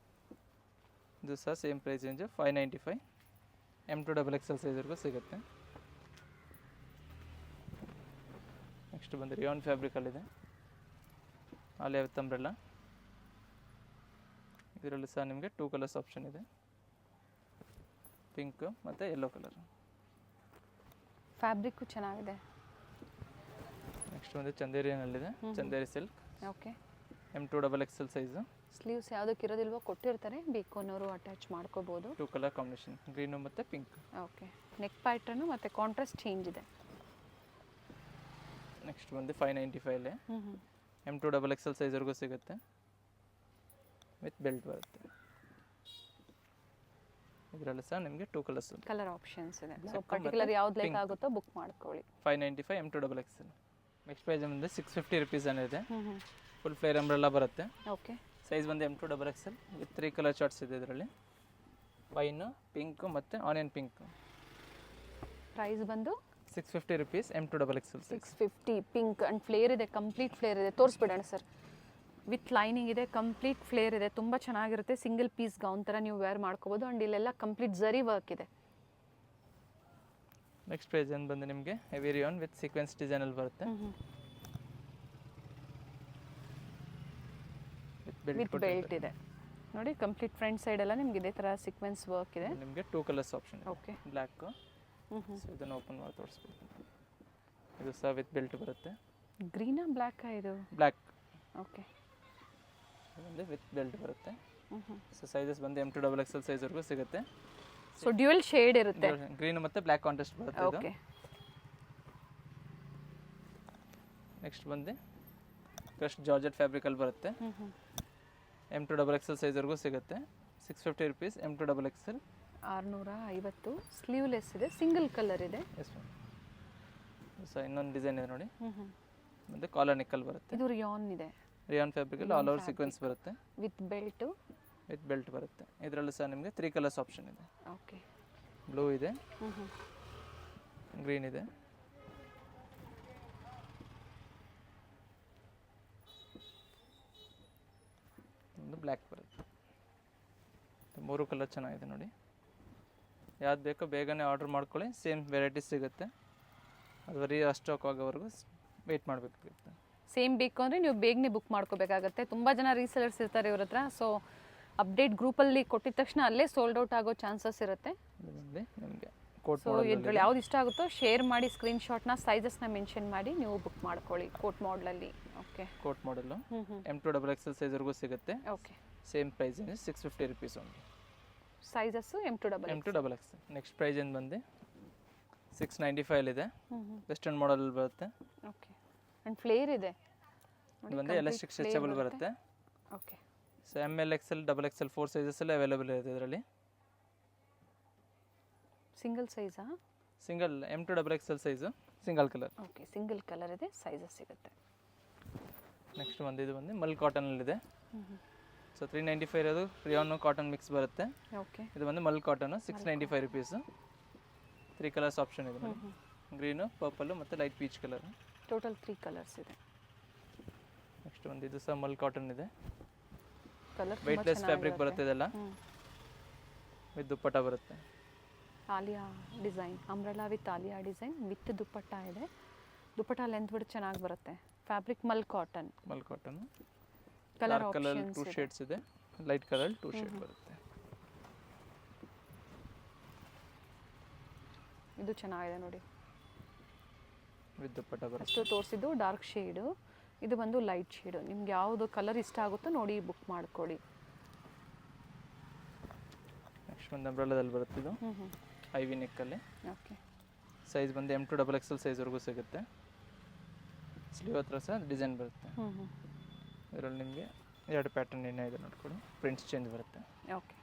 ಇದು ಸಹ same price range 595 M to XXL ಸೈಜ್ವರೆಗೂ ಸಿಗುತ್ತೆ. ನೆಕ್ಸ್ಟ್ ಬಂದು ರಿಯಾನ್ ಫ್ಯಾಬ್ರಿಕಲ್ಲಿದೆ, ಆಲಿಯಾ ವಿತ್ ಅಂಬ್ರೆಲ್ಲ. ಇದರಲ್ಲಿ ಸಹ ನಿಮಗೆ 2 ಕಲರ್ಸ್ ಆಪ್ಷನ್ ಇದೆ, ಪಿಂಕ್ ಮತ್ತು ಯೆಲ್ಲೋ ಕಲರ್. ಫ್ಯಾಬ್ರಿಕ್ಕು ಚೆನ್ನಾಗಿದೆ. ನೆಕ್ಸ್ಟ್ ಬಂದು ಚಂದೇರಿಯನಲ್ಲಿದೆ, Chanderi silk. Okay. M to XXL size. Sleeves ಯಾವುದಕ್ಕೆ ಇರೋದಿಲ್ವೋ ಕೊಟ್ಟಿರ್ತಾರೆ, ಬೇಕು ಅನ್ನೋರು ಅಟ್ಯಾಚ್ ಮಾಡ್ಕೋಬೋದು. 2 ಕಲರ್ ಕಾಂಬಿನೇಷನ್, ಗ್ರೀನು ಮತ್ತು ಪಿಂಕ್. ಓಕೆ. ನೆಕ್ ಪ್ಯಾಟ್ರನ್ನು ಮತ್ತು ಕಾಂಟ್ರಾಸ್ಟ್ ಚೇಂಜ್ ಇದೆ. ನೆಕ್ಸ್ಟ್ ಬಂದು 595 M to XXL ಸೈಜ್ವರೆಗೂ ಸಿಗುತ್ತೆ, ವಿತ್ ಬೆಲ್ಟ್ ಬರುತ್ತೆ. ಇದರಲ್ಲಿ ಸಹ ನಿಮಗೆ 2 ಕಲರ್ಸ್ ಕಲರ್ ಆಪ್ಷನ್ಸ್ ಇದೆ. ಸೊ ಪರ್ಟಿಕ್ಯುಲರ್ ಯಾವ್ದು ಲೈಕ್ ಆಗುತ್ತೋ ಬುಕ್ ಮಾಡ್ಕೊಳ್ಳಿ. 595 M to XXL. Next price ಬಂದು 650 rupees ಏನಿದೆ. ಫುಲ್ ಫ್ಲೇರ್ ಅಂಬ್ರೆಲ್ಲ ಬರುತ್ತೆ. ಓಕೆ. ಸೈಜ್ ಬಂದು M to XXL with 3 colour charts ಇದೆ ಇದರಲ್ಲಿ, ವೈನು, ಪಿಂಕು ಮತ್ತು ಆನಿಯನ್ ಪಿಂಕ್. ಪ್ರೈಸ್ ಬಂದು 650 rupees M to XXL. 650. Pink and flare ಇದೆ, ಕಂಪ್ಲೀಟ್ ಫ್ಲೇರ್ ಇದೆ. ತೋರಿಸ್ಬಿಡೋಣ ಸರ್. ವಿತ್ ಲೈನಿಂಗ್ ಇದೆ, ಕಂಪ್ಲೀಟ್ ಫ್ಲೇರ್ ಇದೆ, ತುಂಬ ಚೆನ್ನಾಗಿರುತ್ತೆ. ಸಿಂಗಲ್ ಪೀಸ್ ಗೌನ್ ಥರ ನೀವು ವೇರ್ ಮಾಡ್ಕೋಬೋದು. ಆ್ಯಂಡ್ ಇಲ್ಲೆಲ್ಲ ಕಂಪ್ಲೀಟ್ ಝರಿ ವರ್ಕ್ ಇದೆ. ನೆಕ್ಸ್ಟ್ ಪ್ರೈಸ್ ಏನು ಬಂದು ನಿಮಗೆ ಹೆವಿ ರಿಯಾನ್ ವಿತ್ ಸೀಕ್ವೆನ್ಸ್ ಡಿಸೈನಲ್ಲಿ ಬರುತ್ತೆ. ವಿತ್ ಬೆಲ್ಟ್ ಇದೆ ನೋಡಿ. ಕಂಪ್ಲೀಟ್ ಫ್ರಂಟ್ ಸೈಡ್ ಎಲ್ಲ ನಿಮ್ಗೆ ಇದೇ ಥರ ಸೀಕ್ವೆನ್ಸ್ ವರ್ಕ್ ಇದೆ. ನಿಮಗೆ 2 colours option. Okay. Black. So ಇದನ್ನು ಓಪನ್ ಮಾಡಿ ತೋರಿಸ್ಬೇಕು. ಇದು ಸಹ ವಿತ್ ಬೆಲ್ಟ್ ಬರುತ್ತೆ. ಗ್ರೀನಾ ಬ್ಲ್ಯಾಕಾ ಇದು? ಬ್ಲ್ಯಾಕ್. ಓಕೆ. ಬಂದು ವಿತ್ ಬೆಲ್ಟ್ ಬರುತ್ತೆ. ಸೊ ಸೈಜಸ್ ಬಂದು M to XXL ಸೈಜ್ವರೆಗೂ ಸಿಗುತ್ತೆ. ಸೊ ಡ್ಯುಯಲ್ ಶೇಡ್ ಇರುತ್ತೆ. ಗ್ರೀನ್ ಮತ್ತು ಬ್ಲ್ಯಾಕ್ ಕಾಂಟ್ರಾಸ್ಟ್ ಬರುತ್ತೆ. ಓಕೆ. ನೆಕ್ಸ್ಟ್ ಬಂದು ಕ್ರಸ್ಟ್ ಜಾರ್ಜೆಟ್ ಫ್ಯಾಬ್ರಿಕಲ್ಲಿ ಬರುತ್ತೆ. M to XXL ಸೈಜ್ವರೆಗೂ ಸಿಗುತ್ತೆ. 650 rupees M to XXL. 650. Sleeveless ಇದೆ, ಸಿಂಗಲ್ ಕಲರ್ ಇದೆ. Yes ma'am. ಸೊ ಇನ್ನೊಂದು ಡಿಸೈನ್ ಇದೆ ನೋಡಿ, ಮತ್ತು ಕಾಲರ್ ನೆಕ್ಕಲ್ಲಿ ಬರುತ್ತೆ. ಇದು ರಿಯಾನ್ ಇದೆ. ರಿಯಾನ್ ಫ್ಯಾಬ್ರಿಕಲ್ಲಿ ಆಲ್ ಓವರ್ ಸೀಕ್ವೆನ್ಸ್ ಬರುತ್ತೆ, ವಿತ್ ಬೆಲ್ಟು. ವಿತ್ ಬೆಲ್ಟ್ ಬರುತ್ತೆ. ಇದರಲ್ಲೂ ಸಹ ನಿಮಗೆ 3 ಕಲರ್ಸ್ ಆಪ್ಷನ್ ಇದೆ. ಓಕೆ. ಬ್ಲೂ ಇದೆ, ಗ್ರೀನ್ ಇದೆ, ಒಂದು ಬ್ಲ್ಯಾಕ್ ಬರುತ್ತೆ. 3 ಕಲರ್ ಚೆನ್ನಾಗಿದೆ ನೋಡಿ. ಯಾವ್ದು ಬೇಕೋ ಬೇಗನೆ ಆರ್ಡರ್ ಮಾಡ್ಕೊಳ್ಳಿ. ಸೇಮ್ ವೆರೈಟೀಸ್ ಸಿಗುತ್ತೆ. ಅದು ಸ್ಟಾಕ್ ಆಗೋವರೆಗೂ ವೆಯ್ಟ್ ಮಾಡಬೇಕಾಗುತ್ತೆ. ಸೇಮ್ ಬೇಕು ಅಂದರೆ ನೀವು ಬೇಗನೆ ಬುಕ್ ಮಾಡ್ಕೋಬೇಕಾಗತ್ತೆ. ತುಂಬ ಜನ ರೀಸೆಲರ್ಸ್ ಇರ್ತಾರೆ ಇವ್ರ ಹತ್ರ. ಸೊ ಅಪ್ಡೇಟ್ ಗ್ರೂಪಲ್ಲಿ ಕೊಟ್ಟಿದ ತಕ್ಷಣ ಅಲ್ಲೇ ಸೋಲ್ಡ್ ಔಟ್ ಆಗೋ ಚಾನ್ಸಸ್ ಇರುತ್ತೆ. ನಿಮಗೆ ಕೋಟ್ ಸೊ ಇದ್ರಲ್ಲಿ ಯಾವ್ದು ಇಷ್ಟ ಆಗುತ್ತೋ ಶೇರ್ ಮಾಡಿ, ಸ್ಕ್ರೀನ್ಶಾಟ್ನ, ಸೈಜಸ್ನ ಮೆನ್ಷನ್ ಮಾಡಿ ನೀವು ಬುಕ್ ಮಾಡ್ಕೊಳ್ಳಿ. ಕೋಟ್ ಮಾಡಲಲ್ಲಿ. ಓಕೆ. ಕೋಟ್ ಮಾಡಲು M to XXL ಸೈಜ್ವರೆಗೂ ಸಿಗುತ್ತೆ. ಓಕೆ. ಸೇಮ್ ಪ್ರೈಸ್ ಏನು 650 rupees only. Sizes M to XXL. Next price ಏನು ಬಂದು 695 ಇದೆ. ವೆಸ್ಟರ್ನ್ ಮಾಡಲ್ ಬರುತ್ತೆ. ಓಕೆ. ಆ್ಯಂಡ್ ಫ್ಲೇರ್ ಇದೆ. ಇದು ಬಂದು ಎಲಾಸ್ಟಿಕ್ ಸ್ಟ್ರೆಚಬಲ್ ಬರುತ್ತೆ. Okay. So ML XL XXL 4 sizes ಎಲ್ಲ ಅವೈಲೇಬಲ್ ಇದೆ ಇದರಲ್ಲಿ. ಸಿಂಗಲ್ ಸೈಜಾ? Single M2 XXL size single colour. Okay, single colour ಇದೆ, ಸೈಜಸ್ ಸಿಗುತ್ತೆ. ನೆಕ್ಸ್ಟ್ ಒಂದು ಇದು ಬಂದು ಮಲ್ ಕಾಟನಲ್ಲಿದೆ. ಸೊ 395 ಇರೋದು ರಿಯಾನು ಕಾಟನ್ ಮಿಕ್ಸ್ ಬರುತ್ತೆ. ಓಕೆ. ಇದು ಬಂದು ಮಲ್ ಕಾಟನು 695 ರುಪೀಸು. 3 ಕಲರ್ಸ್ ಆಪ್ಷನ್ ಇದೆ ನೋಡಿ, ಗ್ರೀನು, ಪರ್ಪಲ್ಲು ಮತ್ತು light peach colour. Total 3 colours ಇದೆ. ನೆಕ್ಸ್ಟ್ ಒಂದು ಇದು ಸಹ ಮಲ್ ಕಾಟನ್ ಇದೆ. ಕಲರ್ ವೆಯ್ಟ್ಲೆಸ್ ಫ್ಯಾಬ್ರಿಕ್ ಬರುತ್ತೆ ಇದೆಲ್ಲ. ವಿತ್ ದುಪ್ಪಟ್ಟ ಬರುತ್ತೆ. Alia design, umbrella with Alia design with dupatta ಇದೆ. ದುಪ್ಪಟ್ಟ ಲೆಂತ್ ಬಿಟ್ಟು ಚೆನ್ನಾಗಿ ಬರುತ್ತೆ. Fabric mul cotton. Colour colour options 2 shades ಇದೆ. ಲೈಟ್ ಕಲರ್ 2 ಶೇಡ್ ಬರುತ್ತೆ. ಇದು ಚೆನ್ನಾಗಿದೆ ನೋಡಿ. ವಿತ್ ದುಪ್ಪಟ್ಟ ಬರುತ್ತೆ. ಅಷ್ಟು ತೋರಿಸಿದ್ದು ಡಾರ್ಕ್ ಶೇಡು, ಇದು ಬಂದು ಲೈಟ್ ಶೇಡು. ನಿಮ್ಗೆ ಯಾವುದು ಕಲರ್ ಇಷ್ಟ ಆಗುತ್ತೋ ನೋಡಿ ಬುಕ್ ಮಾಡ್ಕೊಳ್ಳಿ. ನೆಕ್ಸ್ಟ್ ಒಂದು ಅಂಬ್ರೆಲಾದಲ್ಲಿ ಬರುತ್ತೆ ಇದು ಐವಿ ನೆಕ್ಕಲ್ಲಿ. ಓಕೆ. ಸೈಜ್ ಬಂದು M2 XXL ಸೈಜ್ವರೆಗೂ ಸಿಗುತ್ತೆ. ಸ್ಲೀವ್ ಹತ್ರ ಸಹ ಡಿಸೈನ್ ಬರುತ್ತೆ. ಇದರಲ್ಲಿ ನಿಮಗೆ 2 ಪ್ಯಾಟರ್ನ್ ಏನೇ ಇದೆ ನೋಡ್ಕೊಳ್ಳಿ, ಪ್ರಿಂಟ್ಸ್ ಚೇಂಜ್ ಬರುತ್ತೆ. ಓಕೆ.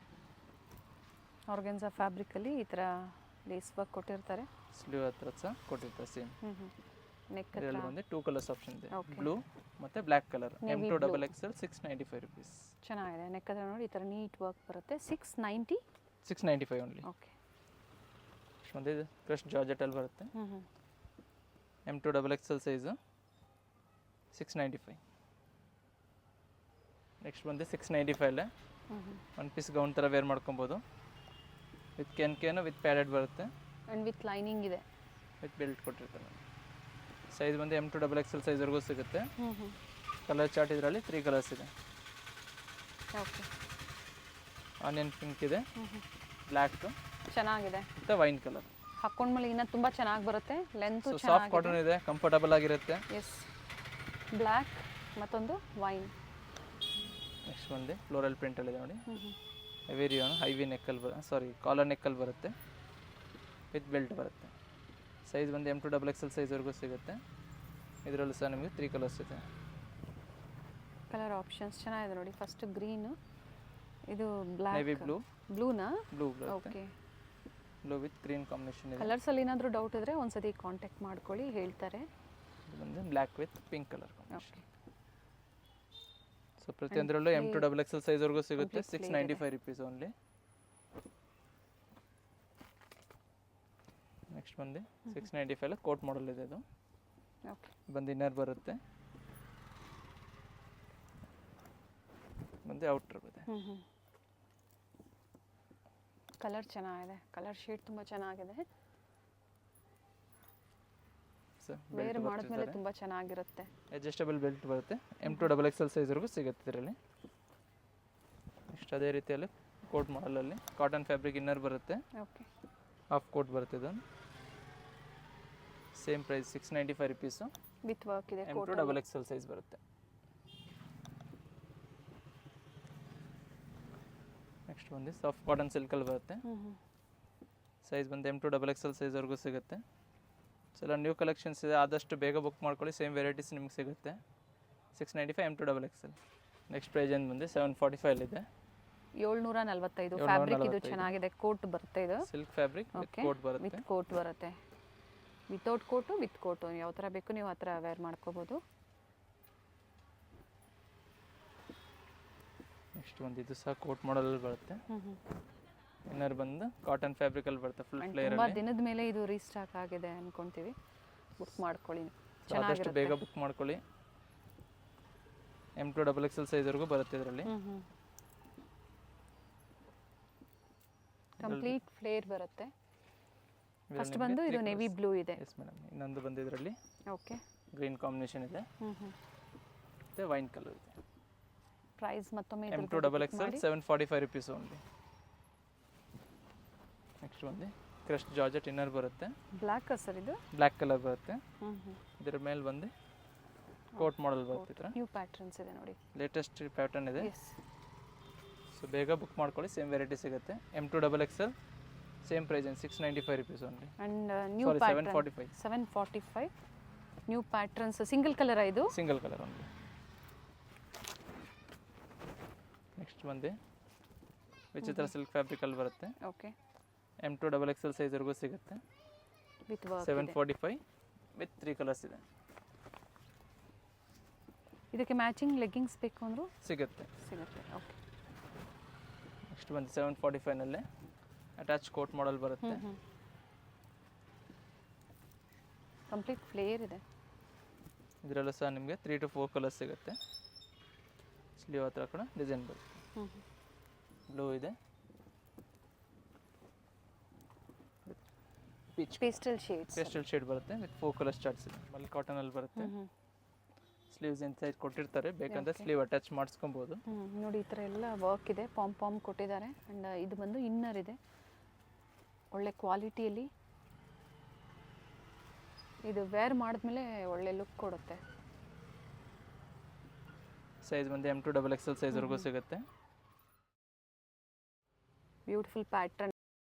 ಆರ್ಗೆನ್ಸಾ ಫ್ಯಾಬ್ರಿಕಲ್ಲಿ ಈ ಥರ ಲೇಸ್ ವರ್ಕ್ ಕೊಟ್ಟಿರ್ತಾರೆ. ಸ್ಲೀವ್ ಹತ್ರ ಸಹ ಕೊಟ್ಟಿರ್ತಾರೆ ಸೇಮ್. ನೆಕ್ ಇದರಲ್ಲಿ ಬಂದು 2 ಕಲರ್ಸ್ ಆಪ್ಷನ್ ಇದೆ, Okay. ಬ್ಲೂ ಮತ್ತು black colour. Navy M2 blue. XXL 695 rupees. ಚೆನ್ನಾಗಿದೆ. ನೆಕ್ ಹತ್ರ ನೋಡಿ ಈ ಥರ ನೀಟ್ ವರ್ಕ್ ಬರುತ್ತೆ. 695 ಓನ್ಲಿ. ಓಕೆ. ಒಂದು ಇದು ಕ್ರಶ್ ಜಾರ್ಜೆಟಲ್ಲಿ ಬರುತ್ತೆ. M2 XXL size 695. ನೆಕ್ಸ್ಟ್ ಬಂದು 695 ಒನ್ ಪೀಸ್ ಗೌನ್ ಥರ ವೇರ್ ಮಾಡ್ಕೊಬೋದು. ವಿತ್ ಕೇನು ವಿತ್ ಪ್ಯಾಡೆಡ್ ಬರುತ್ತೆ. ಆ್ಯಂಡ್ ವಿತ್ ಲೈನಿಂಗ್ ಇದೆ. ವಿತ್ ಬೆಲ್ಟ್ ಕೊಟ್ಟಿರ್ತಾರೆ. ಸೈಜ್ ಬಂದು M2 XXL ಸೈಜ್ವರೆಗೂ ಸಿಗುತ್ತೆ. ಕಲರ್ ಚಾರ್ಟ್ ಇದರಲ್ಲಿ 3 ಕಲರ್ಸ್ ಇದೆ. ಓಕೆ. ಆನಿಯನ್ ಪಿಂಕ್ ಇದೆ, ಬ್ಲ್ಯಾಕ್ ಚೆನ್ನಾಗಿದೆ. ಮತ್ತು ವೈನ್ ಕಲರ್. ಹಾಕೊಂಡ್ಮೇಲೆ ಇನ್ನೂ ತುಂಬ ಚೆನ್ನಾಗಿ ಬರುತ್ತೆ. ಲೆಂತ್ ಸಾಫ್ಟ್ ಕಾಟನ್ ಇದೆ, ಕಂಫರ್ಟಬಲ್ ಆಗಿರುತ್ತೆ. ಎಸ್. ಬ್ಲ್ಯಾಕ್ ಮತ್ತೊಂದು ವೈನ್. ನೆಕ್ಸ್ಟ್ ಬಂದು ಫ್ಲೋರಲ್ ಪ್ರಿಂಟಲ್ಲಿದೆ ನೋಡಿ. ವೇರಿಯೋನು ಐವಿ ನೆಕ್ಕಲ್ಲಿ ಕಾಲರ್ ನೆಕ್ಕಲ್ಲಿ ಬರುತ್ತೆ. ವಿತ್ ಬೆಲ್ಟ್ ಬರುತ್ತೆ. ಸೈಜ್ ಬಂದು M2 XXL ಸೈಜ್ವರೆಗೂ ಸಿಗುತ್ತೆ. ಇದರಲ್ಲೂ ಸಹ ನಿಮಗೆ 3 ಕಲರ್ಸ್ ಇದೆ. ಕಲರ್ ಆಪ್ಷನ್ಸ್ ಚೆನ್ನಾಗಿದೆ ನೋಡಿ. ಫಸ್ಟ್ ಗ್ರೀನು, ಇದು ಬ್ಲ್ಯಾಕ್, ನೇವಿ ಬ್ಲೂ, ಬ್ಲೂನಾ? ಬ್ಲೂ ಬರುತ್ತೆ. Okay. Blue with green combination ಇದೆ. ಕಲರ್ಸಲ್ಲಿ ಏನಾದರೂ ಡೌಟ್ ಇದ್ದರೆ ಒಂದ್ಸತಿ ಕಾಂಟ್ಯಾಕ್ಟ್ ಮಾಡ್ಕೊಳ್ಳಿ, ಹೇಳ್ತಾರೆ. ಇದು ಬಂದು black with pink colour combination. Okay. So ಪ್ರತಿಯೊಂದರಲ್ಲೂ M2 XXL ಸೈಜ್ವರೆಗೂ ಸಿಗುತ್ತೆ. 695 ರುಪೀಸ್ ಓನ್ಲಿ. ನೆಕ್ಸ್ಟ್ ಬಂದು 695 ಕೋಟ್ ಮಾಡಲ್ ಇದೆ. ಇದು ಓಕೆ. ಬಂದು ಇನ್ನರ್ ಬರುತ್ತೆ, ಬಂದು ಔಟರ್ ಇದೆ. ಕಲರ್ ಚೆನ್ನಾಗಿದೆ. ಕಲರ್ ಶೇಡ್ ತುಂಬ ಚೆನ್ನಾಗಿದೆ. ವೇರ್ ಮಾಡಿದ್ಮೇಲೆ ತುಂಬ ಚೆನ್ನಾಗಿರುತ್ತೆ. ಅಡ್ಜಸ್ಟಬಲ್ ಬೆಲ್ಟ್ ಬರುತ್ತೆ. M2 XXL ಸೈಜ್ವರೆಗೂ ಸಿಗುತ್ತೆ ಇದರಲ್ಲಿ. ನೆಕ್ಸ್ಟ್ ಅದೇ ರೀತಿಯಲ್ಲಿ ಕೋಟ್ ಮಾಡಲಲ್ಲಿ ಕಾಟನ್ ಫ್ಯಾಬ್ರಿಕ್ ಇನ್ನರ್ ಬರುತ್ತೆ. ಓಕೆ. ಹಾಫ್ ಕೋಟ್ ಬರುತ್ತೆ. ಇದು same price 695 rupees. With work ಇದೆ. M2 XXL ಸೈಜ್ ಬರುತ್ತೆ. ನೆಕ್ಸ್ಟ್ ಬಂದು ಸಾಫ್ಟ್ ಕಾಟನ್ ಸಿಲ್ಕಲ್ಲಿ ಬರುತ್ತೆ. ಸೈಜ್ ಬಂದು M2 XXL ಸೈಜ್ವರೆಗೂ ಸಿಗುತ್ತೆ. ಸೊ ಎಲ್ಲ ನ್ಯೂ ಕಲೆಕ್ಷನ್ಸ್ ಇದೆ, ಆದಷ್ಟು ಬೇಗ ಬುಕ್ ಮಾಡ್ಕೊಳ್ಳಿ. ಸೇಮ್ ವೆರೈಟೀಸ್ ನಿಮ್ಗೆ ಸಿಗುತ್ತೆ. 695 M2 XXL. ನೆಕ್ಸ್ಟ್ ಪ್ರೈಸ್ ಏನು ಬಂದು 745 ಇದೆ. 745 ಫ್ಯಾಬ್ರಿಕ್. ಇದು ಚೆನ್ನಾಗಿದೆ. ಕೋಟ್ ಬರುತ್ತೆ. ಇದು ಸಿಲ್ಕ್ ಫ್ಯಾಬ್ರಿಕ್ ವಿತ್ ಕೋಟ್ ಬರುತ್ತೆ. ವಿತ್ ಕೋಟ್ ಬರುತ್ತೆ. ವಿತೌಟ್ ಕೋಟು, ವಿತ್ ಕೋಟು, ಯಾವ ಥರ ಬೇಕು ನೀವು ಆ ಥರ ವೇರ್ ಮಾಡ್ಕೋಬೋದು. ನೆಕ್ಸ್ಟ್ ಒಂದು ಇದು ಸಹ ಕೋಟ್ ಮಾಡಲ್ ಬರುತ್ತೆ. ಇನ್ನರ್ ಬಂದು ಕಾಟನ್ ಫ್ಯಾಬ್ರಿಕಲ್ಲಿ ಬರುತ್ತೆ. ಫುಲ್ ಫ್ಲೇರ್ ತುಂಬ ದಿನದ ಮೇಲೆ ಇದು ರೀಸ್ಟಾಕ್ ಆಗಿದೆ ಅನ್ಕೊಂತೀವಿ. ಬುಕ್ ಮಾಡ್ಕೊಳ್ಳಿ, ಆದಷ್ಟು ಬೇಗ ಬುಕ್ ಮಾಡ್ಕೊಳ್ಳಿ. M2 XXL ಸೈಜ್ವರೆಗೂ ಬರುತ್ತೆ ಇದರಲ್ಲಿ. ಕಂಪ್ಲೀಟ್ ಫ್ಲೇರ್ ಬರುತ್ತೆ. ಫಸ್ಟ್ ಬಂದು ಇದು ನೇವಿ ಬ್ಲೂ ಇದೆ. Yes madam. ಇನ್ನೊಂದು ಬಂದು ಇದರಲ್ಲಿ ಓಕೆ. ಗ್ರೀನ್ ಕಾಂಬಿನೇಷನ್ ಇದೆ ಮತ್ತು ವೈನ್ ಕಲರ್ ಇದೆ. ಪ್ರೈಸ್ ಮತ್ತೊಮ್ಮೆ M2 XXL 745 rupees only. Next ಬಂದು ಕ್ರಶ್ ಜಾರ್ಜೆಟ್ ಇನ್ನರ್ ಬರುತ್ತೆ. ಬ್ಲ್ಯಾಕ್ ಸರ್, ಇದು ಬ್ಲ್ಯಾಕ್ ಕಲರ್ ಬರುತ್ತೆ. ಇದರ ಮೇಲೆ ಬಂದು ಕೋಟ್ ಮಾಡಲ್ ಬರುತ್ತೆ. ನ್ಯೂ ಪ್ಯಾಟರ್ನ್ಸ್ ಇದೆ ನೋಡಿ, ಲೇಟೆಸ್ಟ್ ಪ್ಯಾಟರ್ನ್ ಇದೆ. ಸೊ ಬೇಗ ಬುಕ್ ಮಾಡ್ಕೊಳ್ಳಿ, ಸೇಮ್ ವೆರೈಟಿ ಸಿಗುತ್ತೆ. M2 XXL same price 695 rupees only. And new pattern 745 new patterns. Single colour ಇದು? Single colour only. ನೆಕ್ಸ್ಟ್ ಬಂದು ವಿಚಿತ್ರ ಸಿಲ್ಕ್ ಫ್ಯಾಬ್ರಿಕಲ್ಲಿ ಬರುತ್ತೆ. ಓಕೆ. M2 XXL ಸೈಜ್ವರೆಗೂ ಸಿಗುತ್ತೆ. ವಿತ್ ವರ್ಕ್ 745 ವಿತ್ 3 ಕಲರ್ಸ್ ಇದೆ. ಇದಕ್ಕೆ ಮ್ಯಾಚಿಂಗ್ ಲೆಗ್ಗಿಂಗ್ಸ್ ಬೇಕು ಅಂದರೂ ಸಿಗುತ್ತೆ. ಓಕೆ. ನೆಕ್ಸ್ಟ್ ಬಂದು 745ನಲ್ಲೇ ಅಟ್ಯಾಚ್ ಕೋಟ್ ಮಾಡಲ್ ಬರುತ್ತೆ. ಕಂಪ್ಲೀಟ್ ಫ್ಲೇರ್ ಇದೆ. ಇದರಲ್ಲೂ ಸಹ ನಿಮಗೆ 3 to 4 ಕಲರ್ಸ್ ಸಿಗುತ್ತೆ. ಸ್ಲೀವ್ ಹತ್ರ ಕೂಡ ಡಿಸೈನ್ ಬರುತ್ತೆ. ಬ್ಲೂ ಇದೆ, ಪೇಸ್ಟಲ್ ಶೇಡ್ಸ್, ಪೇಸ್ಟಲ್ ಶೇಡ್ ಬರುತ್ತೆ ವಿತ್ 4 ಕಲರ್ ಚಾರ್ಟ್ಸ್ ಇದೆ. ಮಲ್ ಕಾಟನಲ್ಲಿ ಬರುತ್ತೆ. ಸ್ಲೀವ್ಸ್ ಇನ್ಸೈಡ್ ಕೊಟ್ಟಿರ್ತಾರೆ, ಬೇಕಂದ್ರೆ ಸ್ಲೀವ್ ಅಟ್ಯಾಚ್ ಮಾಡಿಸ್ಕೊಬೋದು. ನೋಡಿ ಈ ಥರ ಎಲ್ಲ ವರ್ಕ್ ಇದೆ, ಪಾಮ್ ಕೊಟ್ಟಿದ್ದಾರೆ. ಆ್ಯಂಡ್ ಇದು ಬಂದು ಇನ್ನರ್ ಇದೆ, ಒಳ್ಳೆ ಕ್ವಾಲಿಟಿಯಲ್ಲಿ. ಇದು ವೇರ್ ಮಾಡಿದ್ಮೇಲೆ ಒಳ್ಳೆ ಲುಕ್ ಕೊಡುತ್ತೆ. ಸೈಜ್ ಬಂದು M2 XXL ಸೈಜ್ವರೆಗೂ ಸಿಗುತ್ತೆ. Beautiful pattern.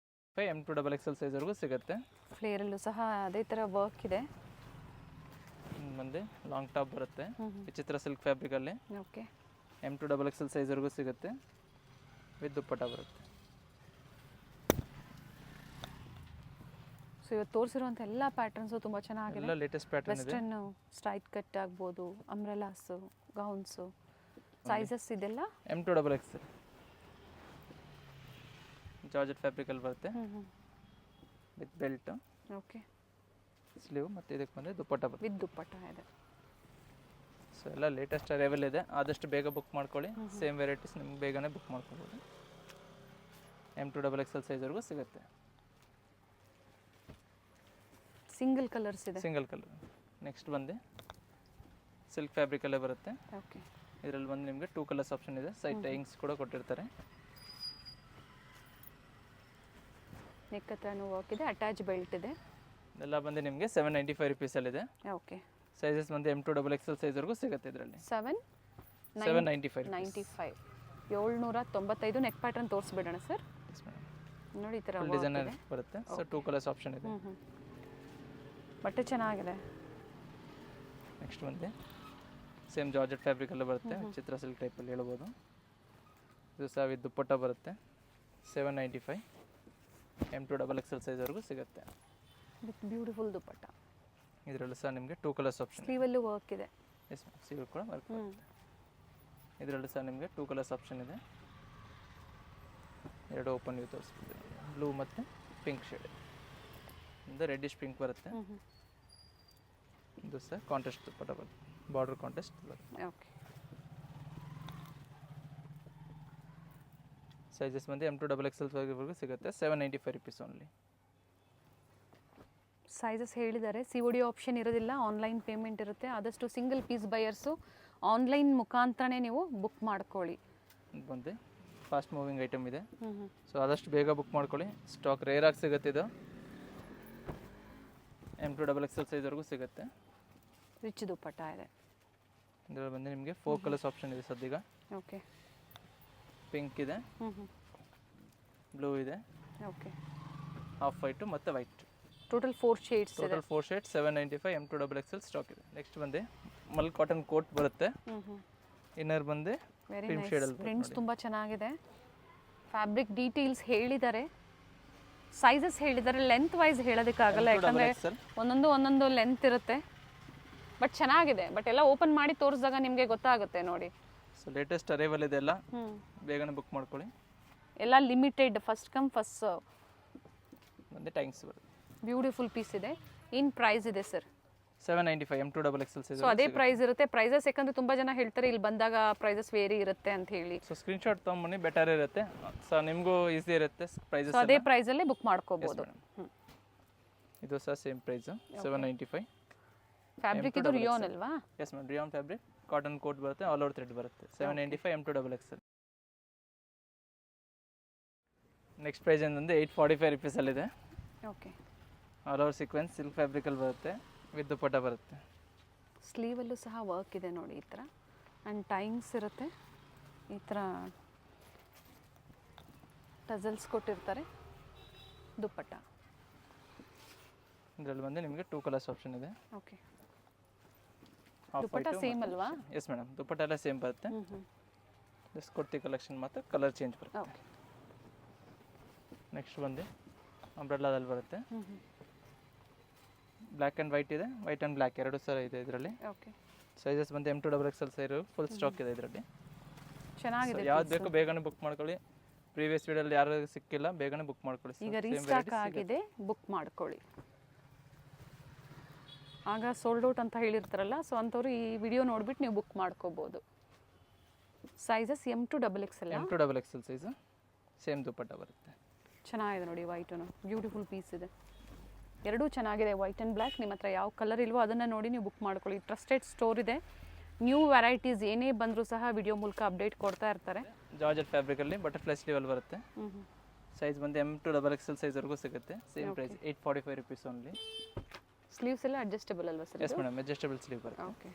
M2 XXL ಸೈಜ್ವರೆಗೂ ಸಿಗುತ್ತೆ. ಫ್ಲೇರಲ್ಲೂ ಸಹ ಅದೇ ಥರ ವರ್ಕ್ ಇದೆ. ಬಂದು ಲಾಂಗ್ ಟಾಪ್ ಬರುತ್ತೆ ವಿಚಿತ್ರ ಸಿಲ್ಕ್ ಫ್ಯಾಬ್ರಿಕಲ್ಲಿ. ಓಕೆ. M2 XXL ಸೈಜ್ವರೆಗೂ ಸಿಗುತ್ತೆ ವಿತ್ ದುಪ್ಪಟ್ಟ ಬರುತ್ತೆ. ಸೊ ಇವತ್ತು ತೋರಿಸಿರುವಂಥ ಎಲ್ಲ ಪ್ಯಾಟರ್ನ್ಸು ತುಂಬ ಚೆನ್ನಾಗಿದೆ. ಎಲ್ಲ ಲೇಟೆಸ್ಟ್ ಪ್ಯಾಟರ್ನ್ ಇದೆ. ವೆಸ್ಟರ್ನ್ ಸ್ಟ್ರೈಟ್ ಕಟ್ ಆಗ್ಬೋದು, ಅಂಬ್ರೆಲಾಸು, ಗೌನ್ಸು, ಸೈಜಸ್ ಇದೆಲ್ಲ M2 XXL ಜಾರ್ಜೆಟ್ ಫ್ಯಾಬ್ರಿಕಲ್ಲಿ ಬರುತ್ತೆ ವಿತ್ ಬೆಲ್ಟ್. ಓಕೆ. ಸ್ಲೀವ್ ಮತ್ತು ಇದಕ್ಕೆ ಬಂದರೆ ದುಪ್ಪಟ್ಟ ಬರುತ್ತೆ ವಿತ್ ದುಪ್ಪಟ್ಟ ಇದೆ. ಸೊ ಎಲ್ಲ ಲೇಟೆಸ್ಟ್ ಅರೈವಲ್ ಇದೆ, ಆದಷ್ಟು ಬೇಗ ಬುಕ್ ಮಾಡ್ಕೊಳ್ಳಿ. ಸೇಮ್ ವೆರೈಟೀಸ್ ನಿಮ್ಗೆ ಬೇಗನೆ ಬುಕ್ ಮಾಡ್ಕೊಬೋದು. M2 XXL ಸೈಜ್ವರೆಗೂ ಸಿಗುತ್ತೆ. ಸಿಂಗಲ್ ಕಲರ್ಸ್ ಇದೆ. Single colour. ನೆಕ್ಸ್ಟ್ ಬಂದು ಸಿಲ್ಕ್ ಫ್ಯಾಬ್ರಿಕಲ್ಲೇ ಬರುತ್ತೆ. ಓಕೆ. ಇದರಲ್ಲಿ ಬಂದು ನಿಮಗೆ 2 ಕಲರ್ಸ್ ಆಪ್ಷನ್ ಇದೆ. ಸೈಡ್ ಟೈಯಿಂಗ್ಸ್ ಕೂಡ ಕೊಟ್ಟಿರ್ತಾರೆ. ನೆಕ್ ಹತ್ರನೂ ವರ್ಕ್ ಇದೆ, ಅಟ್ಯಾಚ್ ಬೆಲ್ಟ್ ಇದೆ. ಇದೆಲ್ಲ ಬಂದು ನಿಮಗೆ 795 ರುಪೀಸಲ್ಲಿದೆ. ಓಕೆ. ಸೈಜಸ್ ಬಂದು M2 XXL ಸೈಜ್ವರೆಗೂ ಸಿಗುತ್ತೆ. ಇದರಲ್ಲಿ 795 795 ನೆಕ್ ಪ್ಯಾಟರ್ನ್ ತೋರಿಸ್ಬಿಡೋಣ ಸರ್. ನೋಡಿ ಈ ಥರ ಡಿಸೈನರ್ ಬರುತ್ತೆ. ಸೊ 2 ಕಲರ್ಸ್ ಆಪ್ಷನ್ ಇದೆ. ಬಟ್ಟೆ ಚೆನ್ನಾಗಿದೆ. ನೆಕ್ಸ್ಟ್ ಬಂದು ಸೇಮ್ ಜಾರ್ಜೆಟ್ ಫ್ಯಾಬ್ರಿಕಲ್ಲೇ ಬರುತ್ತೆ, ಚಿತ್ರ ಸಿಲ್ಕ್ ಟೈಪಲ್ಲಿ ಹೇಳ್ಬೋದು. ಇದು ಸಹ ವಿತ್ ದುಪ್ಪಟ್ಟ ಬರುತ್ತೆ. 795 M2 XXL ಸೈಜ್ವರೆಗೂ ಸಿಗುತ್ತೆ ವಿತ್ ಬ್ಯೂಟಿಫುಲ್ ದುಪ್ಪಟ್ಟ. ಇದರಲ್ಲೂ ಸಹ ನಿಮಗೆ 2 ಕಲರ್ಸ್ ಆಪ್ಷನ್. ಸ್ಲೀವಲ್ಲೂ ವರ್ಕ್ ಇದೆ. ಎಸ್ ಮ್ಯಾಮ್, ಸ್ಲೀವ್ ಕೂಡ ವರ್ಕ್ ಬರುತ್ತೆ. ಇದರಲ್ಲೂ ಸಹ ನಿಮಗೆ 2 ಕಲರ್ಸ್ ಆಪ್ಷನ್ ಇದೆ. ಎರಡು ಓಪನ್ ವ್ಯೂ ತೋರಿಸ್ಬಿಟ್ಟು, ಬ್ಲೂ ಮತ್ತು ಪಿಂಕ್ ಶೇಡ್. ಇದು ರೆಡ್ಡಿಶ್ ಪಿಂಕ್ ಬರುತ್ತೆ. ಇದು ಸಹ ಕಾಂಟ್ರಾಸ್ಟ್ ದುಪ್ಪಟ್ಟ ಬರುತ್ತೆ, ಬಾರ್ಡರ್ ಕಾಂಟ್ರಾಸ್ಟ್ ಬರುತ್ತೆ. ಓಕೆ. ಸೈಜಸ್ ಬಂದು M2 XXL ವರೆಗೂ ಸಿಗುತ್ತೆ. 795 ರುಪೀಸ್ ಓನ್ಲಿ. ಸೈಜಸ್ ಹೇಳಿದ್ದಾರೆ. COD ಆಪ್ಷನ್ ಇರೋದಿಲ್ಲ, ಆನ್ಲೈನ್ ಪೇಮೆಂಟ್ ಇರುತ್ತೆ. ಆದಷ್ಟು ಸಿಂಗಲ್ ಪೀಸ್ ಬಯರ್ಸು ಆನ್ಲೈನ್ ಮುಖಾಂತರನೇ ನೀವು ಬುಕ್ ಮಾಡ್ಕೊಳ್ಳಿ. ಇದು ಬಂದು ಫಾಸ್ಟ್ ಮೂವಿಂಗ್ ಐಟಮ್ ಇದೆ. ಸೊ ಆದಷ್ಟು ಬೇಗ ಬುಕ್ ಮಾಡ್ಕೊಳ್ಳಿ, ಸ್ಟಾಕ್ ರೇರ್ ಆಗಿ ಸಿಗುತ್ತೆ. ಇದು M2 XXL ಸೈಜ್ವರೆಗೂ ಸಿಗುತ್ತೆ. ರಿಚ್ ದುಪ್ಪಟ್ಟ ಇದೆ. ಇದರಲ್ಲಿ ಬಂದು ನಿಮಗೆ 4 ಕಲರ್ಸ್ ಆಪ್ಷನ್ ಇದೆ ಸದ್ಯಗ. ಓಕೆ. ಪಿಂಕ್ ಇದೆ, ಬ್ಲೂ ಇದೆ, ಓಕೆ, ಹಾಫ್ ವೈಟು ಮತ್ತು ವೈಟ್. ಟೋಟಲ್ 4 ಶೇಡ್ಸ್ ಇದೆ. Total 4 shades 795 M2 XXL stock ಇದೆ. ನೆಕ್ಸ್ಟ್ ಬಂದು ಮಲ್ ಕಾಟನ್ ಕೋಟ್ ಬರುತ್ತೆ. ಇನ್ನರ್ ಬಂದು ವೆರಿ ಪ್ರಿಂಟ್ ನೈಸ್. ಶೇಡಲ್ಲಿ ಪ್ರಿಂಟ್ಸ್ ತುಂಬ ಚೆನ್ನಾಗಿದೆ. ಫ್ಯಾಬ್ರಿಕ್ ಡೀಟೇಲ್ಸ್ ಹೇಳಿದ್ದಾರೆ, ಸೈಜಸ್ ಹೇಳಿದ್ದಾರೆ. ಲೆಂತ್ ವೈಸ್ ಹೇಳೋದಕ್ಕಾಗಲ್ಲ, ಯಾಕಂದರೆ ಒಂದೊಂದು ಲೆಂತ್ ಇರುತ್ತೆ. ಬಟ್ ಚೆನ್ನಾಗಿದೆ. ಬಟ್ ಎಲ್ಲ ಓಪನ್ ಮಾಡಿ ತೋರಿಸಿದಾಗ ನಿಮಗೆ ಗೊತ್ತಾಗುತ್ತೆ ನೋಡಿ. ಸೊ ಲೇಟೆಸ್ಟ್ ಅರೈವಲ್ ಇದೆ, ಎಲ್ಲ ಬೇಗನೆ ಬುಕ್ ಮಾಡ್ಕೊಳ್ಳಿ. ಎಲ್ಲ limited, first come first serve. ಬಂದು ಟ್ಯಾಂಕ್ಸ್ ಬರುತ್ತೆ. ಬ್ಯೂಟಿಫುಲ್ ಪೀಸ್ ಇದೆ. ಏನು ಪ್ರೈಸ್ ಇದೆ sir? 795 M2 XXL size. So ಅದೇ ಪ್ರೈಸ್ ಇರುತ್ತೆ. ಪ್ರೈಸಸ್ ಯಾಕಂದ್ರೆ ತುಂಬ ಜನ ಹೇಳ್ತಾರೆ ಇಲ್ಲಿ ಬಂದಾಗ ಪ್ರೈಸಸ್ ವೇರಿ ಇರುತ್ತೆ ಅಂತ ಹೇಳಿ. ಸೊ ಸ್ಕ್ರೀನ್ಶಾಟ್ ತೊಗೊಂಬನ್ನಿ, ಬೆಟರ್ ಇರುತ್ತೆ. ಸೊ ನಿಮಗೂ ಈಸಿ ಇರುತ್ತೆ ಪ್ರೈಸಸ್. ಸೊ ಅದೇ ಪ್ರೈಸಲ್ಲೇ ಬುಕ್ ಮಾಡ್ಕೋಬೋದು. ಇದು ಸಹ ಸೇಮ್ ಪ್ರೈಸ್ 795. ಫ್ಯಾಬ್ರಿಕ್ ಇದು ರಿಯಾನ್ ಅಲ್ವಾ? Yes ma'am, rayon fabric, cotton coat ಬರುತ್ತೆ, ಆಲ್ ಓವರ್ ಥ್ರೆಡ್ ಬರುತ್ತೆ. 795 M2 XXL. ನೆಕ್ಸ್ಟ್ ಪ್ರೈಸ್ ಏನಂದರೆ 845 ರುಪೀಸಲ್ಲಿದೆ. Okay. All over sequins silk ಫ್ಯಾಬ್ರಿಕಲ್ಲಿ ಬರುತ್ತೆ, ವಿತ್ ದುಪ್ಪಟ್ಟ ಬರುತ್ತೆ. ಸ್ಲೀವಲ್ಲೂ ಸಹ ವರ್ಕ್ ಇದೆ ನೋಡಿ ಈ ಥರ. ಆ್ಯಂಡ್ ಟೈಮ್ಸ್ ಇರುತ್ತೆ, ಈ ಥರ ಟಜಲ್ಸ್ ಕೊಟ್ಟಿರ್ತಾರೆ. ದುಪ್ಪಟ್ಟ ಇದರಲ್ಲಿ ಬಂದು ನಿಮಗೆ 2 ಕಲರ್ಸ್ ಆಪ್ಷನ್ ಇದೆ. ಓಕೆ. ದುಪ್ಪಟ್ಟ ಸೇಮ್ ಅಲ್ವಾ? ಎಸ್ ಮೇಡಮ್, ದುಪ್ಪಟ್ಟ ಎಲ್ಲ ಸೇಮ್ ಬರುತ್ತೆ. ಜಸ್ಟ್ ಕುರ್ತಿ ಕಲೆಕ್ಷನ್ ಮಾತ್ರ ಕಲರ್ ಚೇಂಜ್ ಬರುತ್ತೆ. ಓಕೆ. ನೆಕ್ಸ್ಟ್ ಬಂದು ಅಂಬ್ರೆಲ್ಲಾದಲ್ಲಿ ಬರುತ್ತೆ. ಬ್ಲ್ಯಾಕ್ ಆ್ಯಂಡ್ ವೈಟ್ ಇದೆ, ವೈಟ್ ಆ್ಯಂಡ್ ಬ್ಲ್ಯಾಕ್ ಎರಡು ಸಲ ಇದೆ ಇದರಲ್ಲಿ. ಓಕೆ. ಸೈಜಸ್ ಬಂದು M2 XXL size full stack ಇದೆ ಇದರಲ್ಲಿ. ಚೆನ್ನಾಗಿದೆ. ಯಾವ್ದು ಬೇಕು ಬೇಗನೆ ಬುಕ್ ಮಾಡ್ಕೊಳ್ಳಿ. ಪ್ರೀವಿಯಸ್ ವಿಡಿಯೋಲಿ ಯಾರು ಸಿಕ್ಕಿಲ್ಲ, ಬೇಗನೆ ಬುಕ್ ಮಾಡ್ಕೊಳ್ಳಿ. ಈಗ ರೀಸ್ಟಾಕ್ ಆಗಿದೆ, ಬುಕ್ ಮಾಡ್ಕೊಳ್ಳಿ. ಆಗ ಸೋಲ್ಡ್ ಔಟ್ ಅಂತ ಹೇಳಿರ್ತಾರಲ್ಲ, ಸೊ ಅಂಥವ್ರು ಈ ವಿಡಿಯೋ ನೋಡ್ಬಿಟ್ಟು ನೀವು ಬುಕ್ ಮಾಡ್ಕೋಬೋದು. Sizes M2 XXL. M2 XXL size same dupatta ಬರುತ್ತೆ. ಚೆನ್ನಾಗಿದೆ ನೋಡಿ, ವೈಟು ಬ್ಯೂಟಿಫುಲ್ ಪೀಸ್ ಇದೆ. ಎರಡೂ ಚೆನ್ನಾಗಿದೆ, ವೈಟ್ ಆ್ಯಂಡ್ ಬ್ಲ್ಯಾಕ್. ನಿಮ್ಮ ಹತ್ರ ಯಾವ ಕಲರ್ ಇಲ್ವೋ ಅದನ್ನು ನೋಡಿ ನೀವು ಬುಕ್ ಮಾಡ್ಕೊಳ್ಳಿ. ಟ್ರಸ್ಟೆಡ್ ಸ್ಟೋರ್ ಇದೆ. ನ್ಯೂ ವೆರೈಟೀಸ್ ಏನೇ ಬಂದರೂ ಸಹ ವಿಡಿಯೋ ಮೂಲಕ ಅಪ್ಡೇಟ್ ಕೊಡ್ತಾ ಇರ್ತಾರೆ. ಜಾರ್ಜೆಟ್ ಫ್ಯಾಬ್ರಿಕಲ್ಲಿ ಬಟರ್ಫ್ಲೈ ಸ್ಲೀವಲ್ಲಿ ಬರುತ್ತೆ. ಸೈಜ್ ಬಂದು M2 XXL ಸೈಜ್ವರೆಗೂ ಸಿಗುತ್ತೆ. Same price 845 rupees only. Sleeves ಎಲ್ಲ ಅಡ್ಜಸ್ಟಬಲ್ ಅಲ್ವಾ sir? Yes madam, adjustable sleeve ಬರುತ್ತೆ. ಓಕೆ.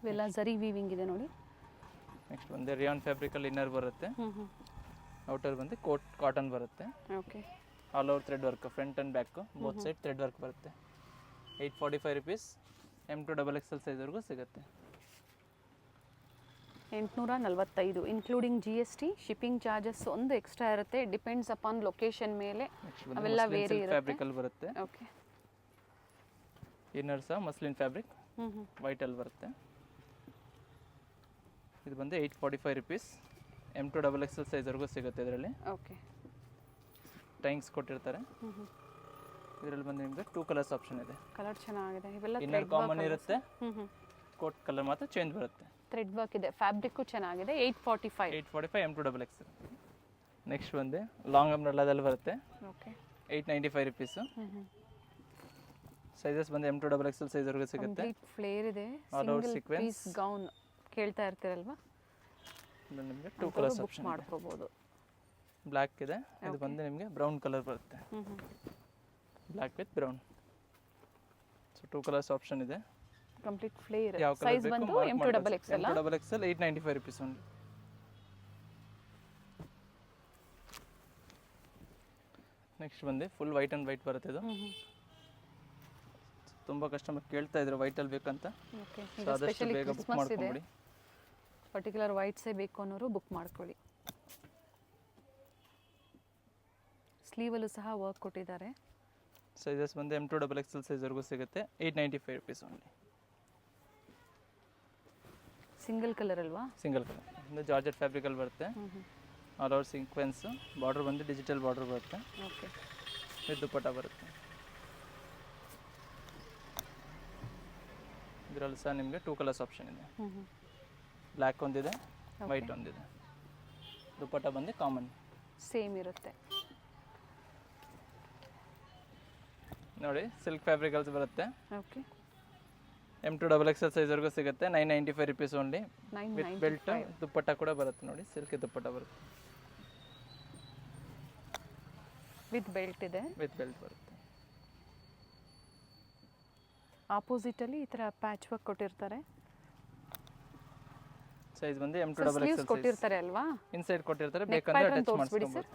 ಇವೆಲ್ಲ ಝರಿ ವೀವಿಂಗ್ ಇದೆ ನೋಡಿ. ನೆಕ್ಸ್ಟ್ ಬಂದು ರಿಯಾನ್ ಫ್ಯಾಬ್ರಿಕಲ್ಲಿ ಇನ್ನರ್ ಬರುತ್ತೆ. ಔಟರ್ ಬಂದು ಕಾಟನ್ ಬರುತ್ತೆ. Okay. All over thread work, front and back both side thread work ಬರುತ್ತೆ. 845 ರುಪೀಸ್. M2 XXL ಸೈಜ್ವರೆಗೂ ಸಿಗುತ್ತೆ. 845 ಇನ್ಕ್ಲೂಡಿಂಗ್ GST. ಶಿಪ್ಪಿಂಗ್ ಚಾರ್ಜಸ್ ಒಂದು ಎಕ್ಸ್ಟ್ರಾ ಇರುತ್ತೆ, ಡಿಪೆಂಡ್ಸ್ ಅಪಾನ್ ಲೊಕೇಶನ್ ಮೇಲೆ, ಅವೆಲ್ಲ ವೇರಿ ಇರುತ್ತೆ. ಫ್ಯಾಬ್ರಿಕಲ್ಲಿ ಬರುತ್ತೆ. ಓಕೆ. ಇನ್ನರ್ ಸಹ ಮಸ್ಲಿನ್ ಫ್ಯಾಬ್ರಿಕ್ ವೈಟಲ್ಲಿ ಬರುತ್ತೆ. ಇದು ಬಂದು 845 ರುಪೀಸ್. M2 XXL ಸೈಜ್ವರೆಗೂ ಸಿಗುತ್ತೆ ಇದರಲ್ಲಿ. ಓಕೆ. ಟೈಂಗ್ಸ್ ಕೊಟ್ಟಿರ್ತಾರೆ. ಇದರಲ್ಲಿ ಬಂದು ನಿಮಗೆ 2 ಕಲರ್ಸ್ ಆಪ್ಷನ್ ಇದೆ. ಕಲರ್ ಚೆನ್ನಾಗಿದೆ. ಇವೆಲ್ಲ ಇನ್ನರ್ ಕಾಮನ್ ಇರುತ್ತೆ, ಕೋಟ್ ಕಲರ್ ಮಾತ್ರ ಚೇಂಜ್ ಬರುತ್ತೆ. ಥ್ರೆಡ್ ವರ್ಕ್ ಇದೆ, ಫ್ಯಾಬ್ರಿಕ್ಕು ಚೆನ್ನಾಗಿದೆ. 845 M2 XXL. ನೆಕ್ಸ್ಟ್ ಬಂದು ಲಾಂಗ್ ಅಂಬ್ರೆಲ್ಲಾದಲ್ಲಿ ಬರುತ್ತೆ. ಓಕೆ. 895 ರುಪೀಸು. ಸೈಜಸ್ ಬಂದು M2 XXL ಸೈಜ್ವರೆಗೂ ಸಿಗುತ್ತೆ. ಕಂಪ್ಲೀಟ್ ಫ್ಲೇರ್ ಇದೆ. All over single sequins. Piece gown ಕೇಳ್ತಾ ಇರ್ತೀರಲ್ವಾ, ನಿಮಗೆ 2 ಕಲರ್ಸ್ ಬುಕ್ ಆಪ್ಷನ್ ಮಾಡ್ಕೋಬಹುದು. ಬ್ಲ್ಯಾಕ್ ಇದೆ, ಇದು ಬಂದು ನಿಮಗೆ ಬ್ರೌನ್ ಕಲರ್ ಬರುತ್ತೆ. Black with brown. So 2 colours option ಇದೆ. Complete flare. ಯಾವ ಕಲರ್ ಸೈಜ್ ಬೇಕು ಬಂದು ಮಾರ್ಕ್ M2 ಮಾಡ್ಕೊಳ್ಳಿ. XXL. M2 XXL 895 rupees only. Next ಬಂದು ಫುಲ್ ವೈಟ್ ಆ್ಯಂಡ್ ವೈಟ್ ಬರುತ್ತೆ. ಇದು ತುಂಬ ಕಸ್ಟಮರ್ ಕೇಳ್ತಾ ಇದ್ರು ವೈಟಲ್ಲಿ ಬೇಕಂತ. ಓಕೆ. ಸೊ ಆದಷ್ಟು ಬೇಗ ಬುಕ್ ಮಾಡ್ಕೊಂಬಿಡಿ. ಪರ್ಟಿಕ್ಯುಲರ್ ವೈಟ್ಸೇ ಬೇಕು ಅನ್ನೋರು ಬುಕ್ ಮಾಡ್ಕೊಳ್ಳಿ. ಸ್ಲೀವಲ್ಲೂ ಸಹ ವರ್ಕ್ ಕೊಟ್ಟಿದ್ದಾರೆ. ಸೈಜಸ್ ಬಂದು M2 XXL ಸೈಜ್ವರೆಗೂ ಸಿಗುತ್ತೆ. 895 ರುಪೀಸ್ ಓನ್ಲಿ. ಸಿಂಗಲ್ ಕಲರ್ ಅಲ್ವಾ? Single colour. ಇದು ಜಾರ್ಜೆಟ್ ಫ್ಯಾಬ್ರಿಕಲ್ಲಿ ಬರುತ್ತೆ. All over sequence. ಬಾರ್ಡರ್ ಬಂದು ಡಿಜಿಟಲ್ ಬಾರ್ಡರ್ ಬರುತ್ತೆ. ಓಕೆ. ವಿತ್ ದುಪ್ಪಟ್ಟ ಬರುತ್ತೆ. ಇದರಲ್ಲಿ ಸಹ ನಿಮಗೆ 2 ಕಲರ್ಸ್ ಆಪ್ಷನ್ ಇದೆ. ಬ್ಲ್ಯಾಕ್ ಒಂದಿದೆ, ವೈಟ್ ಒಂದಿದೆ. ದುಪ್ಪಟ್ಟ ಬಂದು ಕಾಮನ್ ಸೇಮ್ ಇರುತ್ತೆ ನೋಡಿ. ಸಿಲ್ಕ್ ಫ್ಯಾಬ್ರಿಕಲ್ಸ್ ಬರುತ್ತೆ. ಓಕೆ. M2 XXL ಸೈಜ್ವರೆಗೂ ಸಿಗುತ್ತೆ. 995 ರುಪೀಸ್ ಓನ್ಲಿ. ವಿತ್ ಬೆಲ್ಟ್ ದುಪ್ಪಟ್ಟ ಕೂಡ ಬರುತ್ತೆ ನೋಡಿ. ಸಿಲ್ಕ್ ದುಪ್ಪಟ್ಟ ಬರುತ್ತೆ. ವಿತ್ ಬೆಲ್ಟ್ ಇದೆ. ವಿತ್ ಬೆಲ್ಟ್ ಬರುತ್ತೆ. ಆಪೋಸಿಟ್ ಅಲ್ಲಿ ಈ ತರ ಪ್ಯಾಚ್ ವರ್ಕ್ ಕೊಟ್ಟಿರ್ತಾರೆ. ಸೈಜ್ ಬಂದು M2 XXL ಕೊಟ್ಟಿರ್ತಾರೆ ಅಲ್ವಾ? ಇನ್ಸೈಡ್ ಕೊಟ್ಟಿರ್ತಾರೆ, ಬೇಕಂದ್ರೆ ಅಟ್ಯಾಚ್ ಮಾಡಿಸ್ಕೊಬಹುದು.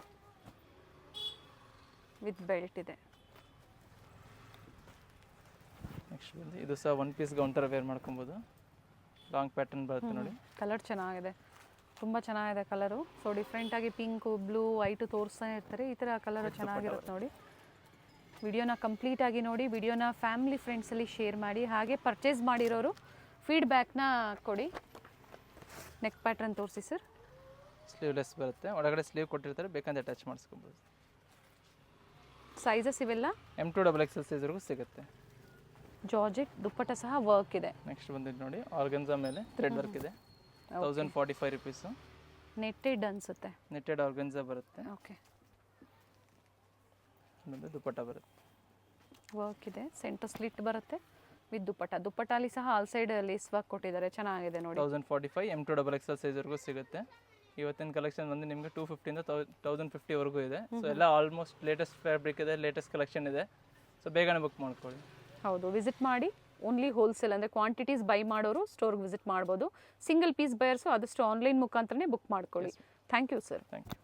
ವಿತ್ ಬೆಲ್ಟ್ ಇದೆ. ನೆಕ್ಸ್ಟ್ ಬಂದು ಇದು ಸಹ ಒನ್ ಪೀಸ್ ಗೌನ್ ಥರ ವೇರ್ ಮಾಡ್ಕೊಬೋದು. ಲಾಂಗ್ ಪ್ಯಾಟರ್ನ್ ಬರುತ್ತೆ ನೋಡಿ. ಕಲರ್ ಚೆನ್ನಾಗಿದೆ, ತುಂಬ ಚೆನ್ನಾಗಿದೆ ಕಲರು. ಸೊ ಡಿಫ್ರೆಂಟಾಗಿ ಪಿಂಕು, ಬ್ಲೂ, ವೈಟು ತೋರಿಸ್ತಾ ಇರ್ತಾರೆ. ಈ ಥರ ಕಲರು ಚೆನ್ನಾಗಿರುತ್ತೆ ನೋಡಿ. ವಿಡಿಯೋನ ಕಂಪ್ಲೀಟಾಗಿ ನೋಡಿ. ವಿಡಿಯೋನ ಫ್ಯಾಮಿಲಿ ಫ್ರೆಂಡ್ಸಲ್ಲಿ ಶೇರ್ ಮಾಡಿ. ಹಾಗೆ ಪರ್ಚೇಸ್ ಮಾಡಿರೋರು ಫೀಡ್ಬ್ಯಾಕ್ನ ಕೊಡಿ. ನೆಕ್ ಪ್ಯಾಟ್ರನ್ ತೋರಿಸಿ ಸರ್. ಸ್ಲೀವ್ಲೆಸ್ ಬರುತ್ತೆ, ಒಳಗಡೆ ಸ್ಲೀವ್ ಕೊಟ್ಟಿರ್ತಾರೆ, ಬೇಕಂದ್ರೆ ಅಟ್ಯಾಚ್ ಮಾಡಿಸ್ಕೊಬೋದು. ಸೈಜಸ್ ಇವೆಲ್ಲ M2 XXL ಸೈಜ್ವರೆಗೂ ಸಿಗುತ್ತೆ. ಜಾರ್ಜೆಟ್ ದುಪ್ಪಟ್ಟ ಸಹ ವರ್ಕ್ ಇದೆ. ನೆಕ್ಸ್ಟ್ ಬಂದಿದ್ದು ನೋಡಿ, ಆರ್ಗನ್ಸಾ ಮೇಲೆ ಥ್ರೆಡ್ ವರ್ಕ್ ಇದೆ. 1045 ರುಪೀಸು. ನೆಟ್ಟೆಡ್ ಅನಿಸುತ್ತೆ. ನೆಟ್ಟೆಡ್ ಆರ್ಗನ್ಸಾ ಬರುತ್ತೆ. ಓಕೆ. ಆಮೇಲೆ ದುಪ್ಪಟ್ಟ ಬರುತ್ತೆ. ವರ್ಕ್ ಇದೆ, ಸೆಂಟರ್ ಸ್ಲಿಟ್ ಬರುತ್ತೆ ವಿತ್ ದುಪ್ಪಟ್ಟ. ದುಪ್ಪಟ್ಟಲ್ಲಿ ಸಹ ಆಲ್ ಸೈಡ್ ಲೇಸ್ ವರ್ಕ್ ಕೊಟ್ಟಿದ್ದಾರೆ, ಚೆನ್ನಾಗಿದೆ ನೋಡಿ. 1045 M2 XXL ಸೈಜ್ವರೆಗೂ ಸಿಗುತ್ತೆ. ಇವತ್ತಿನ ಕಲೆಕ್ಷನ್ ಬಂದು ನಿಮಗೆ 250 ಇಂದ 1050 ವರೆಗೂ ಇದೆ. ಸೊ ಎಲ್ಲ ಆಲ್ಮೋಸ್ಟ್ ಲೇಟೆಸ್ಟ್ ಫ್ಯಾಬ್ರಿಕ್ ಇದೆ, ಲೇಟೆಸ್ಟ್ ಕಲೆಕ್ಷನ್ ಇದೆ. ಸೊ ಬೇಗನೆ ಬುಕ್ ಮಾಡ್ಕೊಳ್ಳಿ. ಹೌದು, ವಿಸಿಟ್ ಮಾಡಿ. ಓನ್ಲಿ ಹೋಲ್ಸೇಲ್ ಅಂದರೆ ಕ್ವಾಂಟಿಟೀಸ್ ಬೈ ಮಾಡೋರು ಸ್ಟೋರ್ಗೆ ವಿಸಿಟ್ ಮಾಡ್ಬೋದು. ಸಿಂಗಲ್ ಪೀಸ್ ಬಯರ್ಸು ಆದಷ್ಟು ಆನ್ಲೈನ್ ಮುಖಾಂತರನೇ ಬುಕ್ ಮಾಡ್ಕೊಳ್ಳಿ. Thank you sir. Thank you.